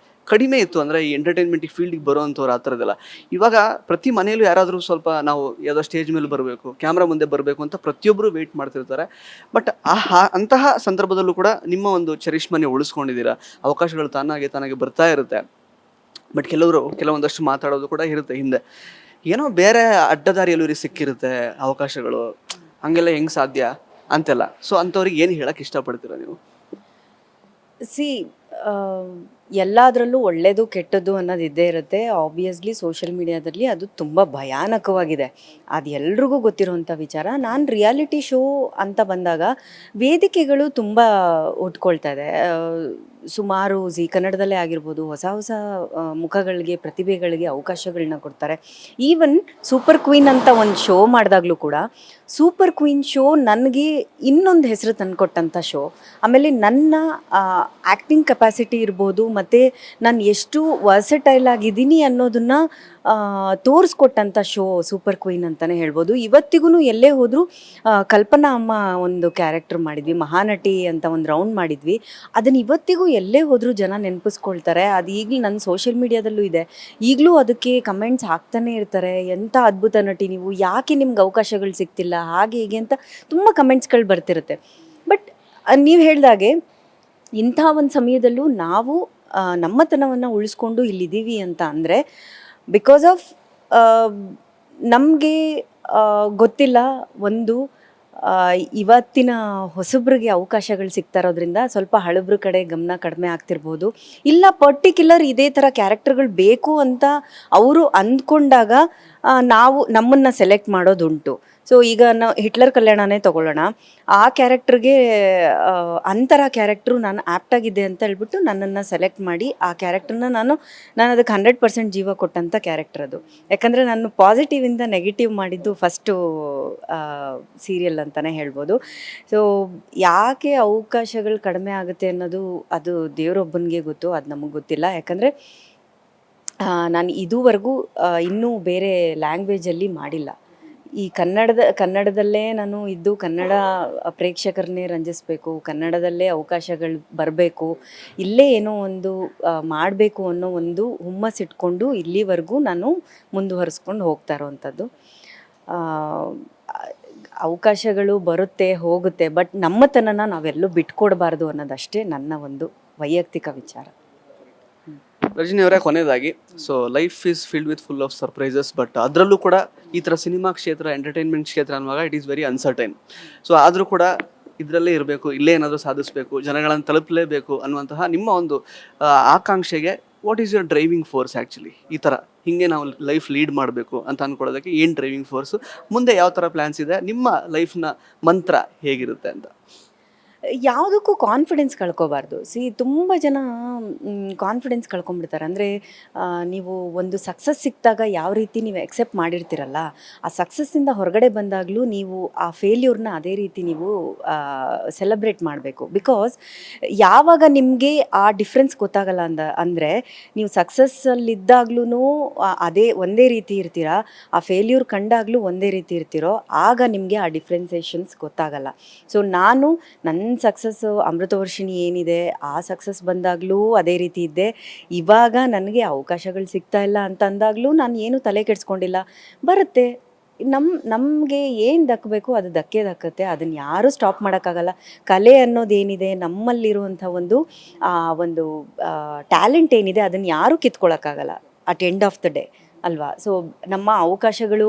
ಕಡಿಮೆ ಇತ್ತು, ಅಂದರೆ ಈ ಎಂಟರ್ಟೈನ್ಮೆಂಟ್ ಫೀಲ್ಡಿಗೆ ಬರೋವಂಥವ್ರು ಆ ಥರದ್ದೆಲ್ಲ. ಇವಾಗ ಪ್ರತಿ ಮನೆಯಲ್ಲೂ ಯಾರಾದರೂ ಸ್ವಲ್ಪ ನಾವು ಯಾವುದೋ ಸ್ಟೇಜ್ ಮೇಲೆ ಬರಬೇಕು, ಕ್ಯಾಮ್ರಾ ಮುಂದೆ ಬರಬೇಕು ಅಂತ ಪ್ರತಿಯೊಬ್ಬರು ವೆಯ್ಟ್ ಮಾಡ್ತಿರ್ತಾರೆ. ಬಟ್ ಅಂತಹ ಸಂದರ್ಭದಲ್ಲೂ ಕೂಡ ನಿಮ್ಮ ಒಂದು ಚರಿಷ್ಮನೆ ಉಳಿಸ್ಕೊಂಡಿದ್ದೀರಾ. ಅವಕಾಶಗಳು ತಾನಾಗೆ ಬರ್ತಾ ಇರುತ್ತೆ. ಬಟ್ ಕೆಲವೊಂದಷ್ಟು ಮಾತಾಡೋದು ಕೂಡ ಇರುತ್ತೆ ಹಿಂದೆ, ಏನೋ ಬೇರೆ ಅಡ್ಡದಾರಿಯಲ್ಲೂ ಇವ್ರಿಗೆ ಸಿಕ್ಕಿರುತ್ತೆ ಅವಕಾಶಗಳು, ಹಂಗೆಲ್ಲ ಹೆಂಗೆ ಸಾಧ್ಯ ಅಂತೆಲ್ಲ. ಸೊ ಅಂಥವ್ರಿಗೆ ಏನು ಹೇಳಕ್ಕೆ ಇಷ್ಟಪಡ್ತೀರಾ ನೀವು? ಎಲ್ಲದರಲ್ಲೂ ಒಳ್ಳೆಯದು ಕೆಟ್ಟದ್ದು ಅನ್ನೋದು ಇದ್ದೇ ಇರುತ್ತೆ. ಆಬ್ವಿಯಸ್ಲಿ ಸೋಷಿಯಲ್ ಮೀಡಿಯಾದಲ್ಲಿ ಅದು ತುಂಬ ಭಯಾನಕವಾಗಿದೆ. ಅದು ಎಲ್ರಿಗೂ ಗೊತ್ತಿರುವಂಥ ವಿಚಾರ. ನಾನು ರಿಯಾಲಿಟಿ ಶೋ ಅಂತ ಬಂದಾಗ ವೇದಿಕೆಗಳು ತುಂಬ ಉಟ್ಕೊಳ್ತಾ ಇದೆ. ಸುಮಾರು ಕನ್ನಡದಲ್ಲೇ ಆಗಿರ್ಬೋದು, ಹೊಸ ಹೊಸ ಮುಖಗಳಿಗೆ, ಪ್ರತಿಭೆಗಳಿಗೆ ಅವಕಾಶಗಳನ್ನ ಕೊಡ್ತಾರೆ. ಈವನ್ ಸೂಪರ್ ಕ್ವೀನ್ ಅಂತ ಒಂದು ಶೋ ಮಾಡಿದಾಗಲೂ ಕೂಡ ಸೂಪರ್ ಕ್ವೀನ್ ಶೋ ನನಗೆ ಇನ್ನೊಂದು ಹೆಸರು ತಂದುಕೊಟ್ಟಂಥ ಶೋ. ಆಮೇಲೆ ನನ್ನ ಆ್ಯಕ್ಟಿಂಗ್ ಕೆಪಾಸಿಟಿ ಇರ್ಬೋದು, ಮತ್ತು ನಾನು ಎಷ್ಟು ವರ್ಸಟೈಲ್ ಆಗಿದ್ದೀನಿ ಅನ್ನೋದನ್ನು ತೋರಿಸ್ಕೊಟ್ಟಂಥ ಶೋ ಸೂಪರ್ ಕ್ವೀನ್ ಅಂತಲೇ ಹೇಳ್ಬೋದು. ಇವತ್ತಿಗೂ ಎಲ್ಲೇ ಹೋದರೂ ಕಲ್ಪನಾ ಅಮ್ಮ ಒಂದು ಕ್ಯಾರೆಕ್ಟರ್ ಮಾಡಿದ್ವಿ, ಮಹಾನಟಿ ಅಂತ ಒಂದು ರೌಂಡ್ ಮಾಡಿದ್ವಿ. ಅದನ್ನು ಇವತ್ತಿಗೂ ಎಲ್ಲೇ ಹೋದರೂ ಜನ ನೆನಪಿಸ್ಕೊಳ್ತಾರೆ. ಅದು ಈಗಲೂ ನನ್ನ ಸೋಷಿಯಲ್ ಮೀಡಿಯಾದಲ್ಲೂ ಇದೆ. ಈಗಲೂ ಅದಕ್ಕೆ ಕಮೆಂಟ್ಸ್ ಹಾಕ್ತಾನೆ ಇರ್ತಾರೆ, ಎಂಥ ಅದ್ಭುತ ನಟಿ ನೀವು, ಯಾಕೆ ನಿಮ್ಗೆ ಅವಕಾಶಗಳು ಸಿಗ್ತಿಲ್ಲ, ಹಾಗೆ ಹೀಗೆ ಅಂತ ತುಂಬ ಕಮೆಂಟ್ಸ್ಗಳು ಬರ್ತಿರುತ್ತೆ. ಬಟ್ ನೀವು ಹೇಳ್ದಾಗೆ ಇಂಥ ಒಂದು ಸಮಯದಲ್ಲೂ ನಾವು ನಮ್ಮತನವನ್ನು ಉಳಿಸ್ಕೊಂಡು ಇಲ್ಲಿದ್ದೀವಿ ಅಂತ ಅಂದರೆ ಬಿಕಾಸ್ ಆಫ್ ನಮಗೆ ಗೊತ್ತಿಲ್ಲ, ಒಂದು ಇವತ್ತಿನ ಹೊಸಬ್ರಿಗೆ ಅವಕಾಶಗಳು ಸಿಗ್ತಾ ಇರೋದ್ರಿಂದ ಸ್ವಲ್ಪ ಹಳಬ್ರ ಕಡೆ ಗಮನ ಕಡಿಮೆ ಆಗ್ತಿರ್ಬೋದು. ಇಲ್ಲ ಪರ್ಟಿಕ್ಯುಲರ್ ಇದೇ ಥರ ಕ್ಯಾರೆಕ್ಟರ್ಗಳು ಬೇಕು ಅಂತ ಅವರು ಅಂದ್ಕೊಂಡಾಗ ನಾವು ನಮ್ಮನ್ನು ಸೆಲೆಕ್ಟ್ ಮಾಡೋದುಂಟು. ಸೊ ಈಗ ನಾವು ಹಿಟ್ಲರ್ ಕಲ್ಯಾಣನೇ ತೊಗೊಳ್ಳೋಣ. ಆ ಕ್ಯಾರೆಕ್ಟ್ರಿಗೆ ಅಂತರ ಕ್ಯಾರೆಕ್ಟ್ರು ನಾನು ಆ್ಯಪ್ಟಾಗಿದೆ ಅಂತ ಹೇಳ್ಬಿಟ್ಟು ನನ್ನನ್ನು ಸೆಲೆಕ್ಟ್ ಮಾಡಿ ಆ ಕ್ಯಾರೆಕ್ಟ್ರನ್ನ ನಾನು ಅದಕ್ಕೆ 100% ಜೀವ ಕೊಟ್ಟಂಥ ಕ್ಯಾರೆಕ್ಟರ್ ಅದು. ಯಾಕಂದರೆ ನಾನು ಪಾಸಿಟಿವಿಂದ ನೆಗೆಟಿವ್ ಮಾಡಿದ್ದು ಫಸ್ಟು ಸೀರಿಯಲ್ ಅಂತಲೇ ಹೇಳ್ಬೋದು. ಸೊ ಯಾಕೆ ಅವಕಾಶಗಳು ಕಡಿಮೆ ಆಗುತ್ತೆ ಅನ್ನೋದು ಅದು ದೇವರೊಬ್ಬನಿಗೆ ಗೊತ್ತು, ಅದು ನಮಗೆ ಗೊತ್ತಿಲ್ಲ. ಯಾಕಂದರೆ ನಾನು ಇದುವರೆಗೂ ಇನ್ನೂ ಬೇರೆ ಲ್ಯಾಂಗ್ವೇಜಲ್ಲಿ ಮಾಡಿಲ್ಲ. ಈ ಕನ್ನಡದಲ್ಲೇ ನಾನು ಇದ್ದು ಕನ್ನಡ ಪ್ರೇಕ್ಷಕರನ್ನೇ ರಂಜಿಸಬೇಕು, ಕನ್ನಡದಲ್ಲೇ ಅವಕಾಶಗಳು ಬರಬೇಕು, ಇಲ್ಲೇ ಏನೋ ಒಂದು ಮಾಡಬೇಕು ಅನ್ನೋ ಒಂದು ಹುಮ್ಮಸ್ಸಿಟ್ಕೊಂಡು ಇಲ್ಲಿವರೆಗೂ ನಾನು ಮುಂದುವರಿಸ್ಕೊಂಡು ಹೋಗ್ತಾ ಇರೋವಂಥದ್ದು. ಅವಕಾಶಗಳು ಬರುತ್ತೆ ಹೋಗುತ್ತೆ, ಬಟ್ ನಮ್ಮತನನ ನಾವೆಲ್ಲೂ ಬಿಟ್ಕೊಡ್ಬಾರ್ದು ಅನ್ನೋದಷ್ಟೇ ನನ್ನ ಒಂದು ವೈಯಕ್ತಿಕ ವಿಚಾರ. ರಜನಿ ಅವರೇ, ಕೊನೆಯದಾಗಿ, so life is filled with full of surprises, but ಅದರಲ್ಲೂ ಕೂಡ ಈ ಥರ ಸಿನಿಮಾ ಕ್ಷೇತ್ರ, ಎಂಟರ್ಟೈನ್ಮೆಂಟ್ ಕ್ಷೇತ್ರ ಅನ್ನುವಾಗ it is very uncertain. So ಆದರೂ ಕೂಡ ಇದರಲ್ಲೇ ಇರಬೇಕು, ಇಲ್ಲೇ ಏನಾದರೂ ಸಾಧಿಸಬೇಕು, ಜನಗಳನ್ನು ತಲುಪಲೇಬೇಕು ಅನ್ನುವಂತಹ ನಿಮ್ಮ ಒಂದು ಆಕಾಂಕ್ಷೆಗೆ what is your driving force actually? ಈ ಥರ ಹೀಗೆ ನಾವು ಲೈಫ್ ಲೀಡ್ ಮಾಡಬೇಕು ಅಂತ ಅಂದ್ಕೊಳ್ಳೋದಕ್ಕೆ ಏನು ಡ್ರೈವಿಂಗ್ ಫೋರ್ಸು, ಮುಂದೆ ಯಾವ ಥರ ಪ್ಲ್ಯಾನ್ಸ್ ಇದೆ, ನಿಮ್ಮ ಲೈಫ್ನ ಮಂತ್ರ ಹೇಗಿರುತ್ತೆ ಅಂತ? ಯಾವುದಕ್ಕೂ ಕಾನ್ಫಿಡೆನ್ಸ್ ಕಳ್ಕೊಬಾರ್ದು. ತುಂಬ ಜನ ಕಾನ್ಫಿಡೆನ್ಸ್ ಕಳ್ಕೊಂಡ್ಬಿಡ್ತಾರೆ. ಅಂದರೆ ನೀವು ಒಂದು ಸಕ್ಸಸ್ ಸಿಕ್ಕಿದಾಗ ಯಾವ ರೀತಿ ನೀವು ಎಕ್ಸೆಪ್ಟ್ ಮಾಡಿರ್ತೀರಲ್ಲ, ಆ ಸಕ್ಸಸ್ಸಿಂದ ಹೊರಗಡೆ ಬಂದಾಗಲೂ ನೀವು ಆ ಫೇಲ್ಯೂರ್ನ ಅದೇ ರೀತಿ ನೀವು ಸೆಲೆಬ್ರೇಟ್ ಮಾಡಬೇಕು. ಬಿಕಾಸ್ ಯಾವಾಗ ನಿಮಗೆ ಆ ಡಿಫ್ರೆನ್ಸ್ ಗೊತ್ತಾಗಲ್ಲ ಅಂದರೆ ನೀವು ಸಕ್ಸಸ್ಸಲ್ಲಿದ್ದಾಗ್ಲೂ ಅದೇ ಒಂದೇ ರೀತಿ ಇರ್ತೀರ, ಆ ಫೇಲ್ಯೂರ್ ಕಂಡಾಗಲೂ ಒಂದೇ ರೀತಿ ಇರ್ತೀರೋ, ಆಗ ನಿಮಗೆ ಆ ಡಿಫ್ರೆನ್ಸೇಷನ್ಸ್ ಗೊತ್ತಾಗಲ್ಲ. ಸೊ ನಾನು ನನ್ನ ಸಕ್ಸಸ್ಸು ಅಮೃತವರ್ಷಿಣಿ ಏನಿದೆ, ಆ ಸಕ್ಸಸ್ ಬಂದಾಗಲೂ ಅದೇ ರೀತಿ ಇದ್ದೆ. ಇವಾಗ ನನಗೆ ಅವಕಾಶಗಳು ಸಿಗ್ತಾ ಇಲ್ಲ ಅಂತ ಅಂದಾಗಲೂ ನಾನು ಏನು ತಲೆ ಕೆಡಿಸ್ಕೊಂಡಿಲ್ಲ. ಬರುತ್ತೆ, ನಮಗೆ ಏನು ದಕ್ಕಬೇಕು ಅದು ದಕ್ಕತ್ತೆ. ಅದನ್ನು ಯಾರೂ ಸ್ಟಾಪ್ ಮಾಡೋಕ್ಕಾಗಲ್ಲ. ಕಲೆ ಅನ್ನೋದೇನಿದೆ, ನಮ್ಮಲ್ಲಿರುವಂಥ ಒಂದು ಟ್ಯಾಲೆಂಟ್ ಏನಿದೆ, ಅದನ್ನು ಯಾರೂ ಕಿತ್ಕೊಳ್ಳೋಕ್ಕಾಗಲ್ಲ at end of the day ಅಲ್ವಾ? ಸೊ ನಮ್ಮ ಅವಕಾಶಗಳು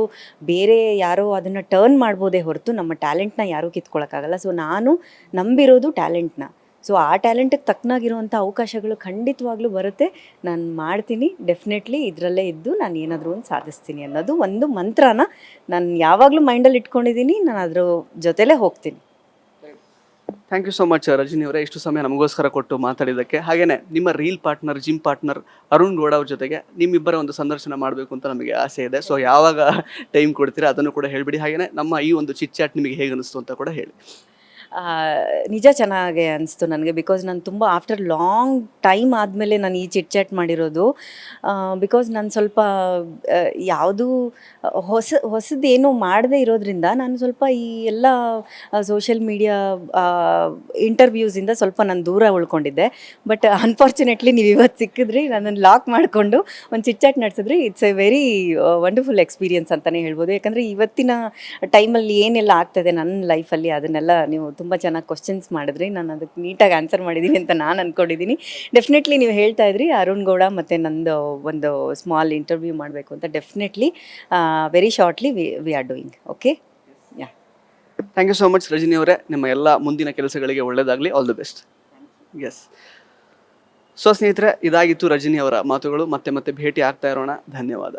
ಬೇರೆ ಯಾರೋ ಅದನ್ನು ಟರ್ನ್ ಮಾಡ್ಬೋದೇ ಹೊರತು ನಮ್ಮ ಟ್ಯಾಲೆಂಟ್ನ ಯಾರೂ ಕಿತ್ಕೊಳ್ಳೋಕ್ಕಾಗಲ್ಲ. ಸೊ ನಾನು ನಂಬಿರೋದು ಟ್ಯಾಲೆಂಟ್ನ. ಸೊ ಆ ಟ್ಯಾಲೆಂಟಿಗೆ ತಕ್ಕನಾಗಿರುವಂಥ ಅವಕಾಶಗಳು ಖಂಡಿತವಾಗ್ಲೂ ಬರುತ್ತೆ. ನಾನು ಮಾಡ್ತೀನಿ, ಡೆಫಿನೆಟ್ಲಿ ಇದರಲ್ಲೇ ಇದ್ದು ನಾನು ಏನಾದರೂ ಒಂದು ಸಾಧಿಸ್ತೀನಿ ಅನ್ನೋದು ಒಂದು ಮಂತ್ರನ ನಾನು ಯಾವಾಗಲೂ ಮೈಂಡಲ್ಲಿ ಇಟ್ಕೊಂಡಿದ್ದೀನಿ. ನಾನು ಅದರ ಜೊತೆಲೇ ಹೋಗ್ತೀನಿ. Thank you so much Rajani ಅವರೇ, ಇಷ್ಟು ಸಮಯ ನಮಗೋಸ್ಕರ ಕೊಟ್ಟು ಮಾತಾಡಿದ್ದಕ್ಕೆ. ಹಾಗೆಯೇ ನಿಮ್ಮ reel partner, gym partner Arun Gowda ಅವ್ರ ಜೊತೆಗೆ ನಿಮ್ಮಿಬ್ಬರ ಒಂದು ಸಂದರ್ಶನ ಮಾಡಬೇಕು ಅಂತ ನಮಗೆ ಆಸೆ ಇದೆ. ಸೊ ಯಾವಾಗ ಟೈಮ್ ಕೊಡ್ತೀರಾ ಅದನ್ನು ಕೂಡ ಹೇಳಿಬಿಡಿ. ಹಾಗೆಯೇ ನಮ್ಮ ಈ ಒಂದು ಚಿಟ್ ಚಾಟ್ ನಿಮಗೆ ಹೇಗೆ ಅನಿಸ್ತು ಅಂತ ಕೂಡ ಹೇಳಿ. ನಿಜ ಚೆನ್ನಾಗೆ ಅನಿಸ್ತು ನನಗೆ. ಬಿಕಾಸ್ ನಾನು ತುಂಬ ಆಫ್ಟರ್ ಲಾಂಗ್ ಟೈಮ್ ಆದಮೇಲೆ ನಾನು ಈ ಚಿಟ್ ಚಾಟ್ ಮಾಡಿರೋದು. ಬಿಕಾಸ್ ನಾನು ಸ್ವಲ್ಪ ಯಾವುದೂ ಹೊಸದೇನು ಮಾಡದೇ ಇರೋದ್ರಿಂದ ನಾನು ಸ್ವಲ್ಪ ಈ ಎಲ್ಲ ಸೋಷಿಯಲ್ ಮೀಡಿಯಾ ಇಂಟರ್ವ್ಯೂಸಿಂದ ಸ್ವಲ್ಪ ನಾನು ದೂರ ಉಳ್ಕೊಂಡಿದ್ದೆ. ಬಟ್ ಅನ್ಫಾರ್ಚುನೇಟ್ಲಿ ನೀವು ಇವತ್ತು ಸಿಕ್ಕಿದ್ರಿ, ನನ್ನನ್ನು ಲಾಕ್ ಮಾಡಿಕೊಂಡು ಒಂದು ಚಿಟ್ ಚಾಟ್ ನಡೆಸಿದ್ರಿ. It's a very wonderful experience ಅಂತಲೇ ಹೇಳ್ಬೋದು. ಯಾಕಂದರೆ ಇವತ್ತಿನ ಟೈಮಲ್ಲಿ ಏನೆಲ್ಲ ಆಗ್ತದೆ ನನ್ನ ಲೈಫಲ್ಲಿ ಅದನ್ನೆಲ್ಲ ನೀವು ತುಂಬ ಚೆನ್ನಾಗಿ ಕ್ವಶನ್ಸ್ ಮಾಡಿದ್ರಿ. ನಾನು ಅದಕ್ಕೆ ನೀಟಾಗಿ ಆನ್ಸರ್ ಮಾಡಿದ್ದೀನಿ ಅಂತ ನಾನು ಅಂದ್ಕೊಂಡಿದ್ದೀನಿ. ಡೆಫಿನೆಟ್ಲಿ ನೀವು ಹೇಳ್ತಾ ಇದ್ರಿ ಅರುಣ್ ಗೌಡ ಮತ್ತು ನಂದು ಒಂದು ಸ್ಮಾಲ್ ಇಂಟರ್ವ್ಯೂ ಮಾಡಬೇಕು ಅಂತ. Definitely very shortly we are doing. Okay, yeah. Thank you so much Rajani ಅವರೇ. ನಿಮ್ಮ ಎಲ್ಲ ಮುಂದಿನ ಕೆಲಸಗಳಿಗೆ ಒಳ್ಳೆಯದಾಗಲಿ. All the best. Yes. So ಸ್ನೇಹಿತರೆ, ಇದಾಗಿತ್ತು ರಜನಿ ಅವರ ಮಾತುಗಳು. ಮತ್ತೆ ಭೇಟಿ ಆಗ್ತಾ ಇರೋಣ. ಧನ್ಯವಾದ.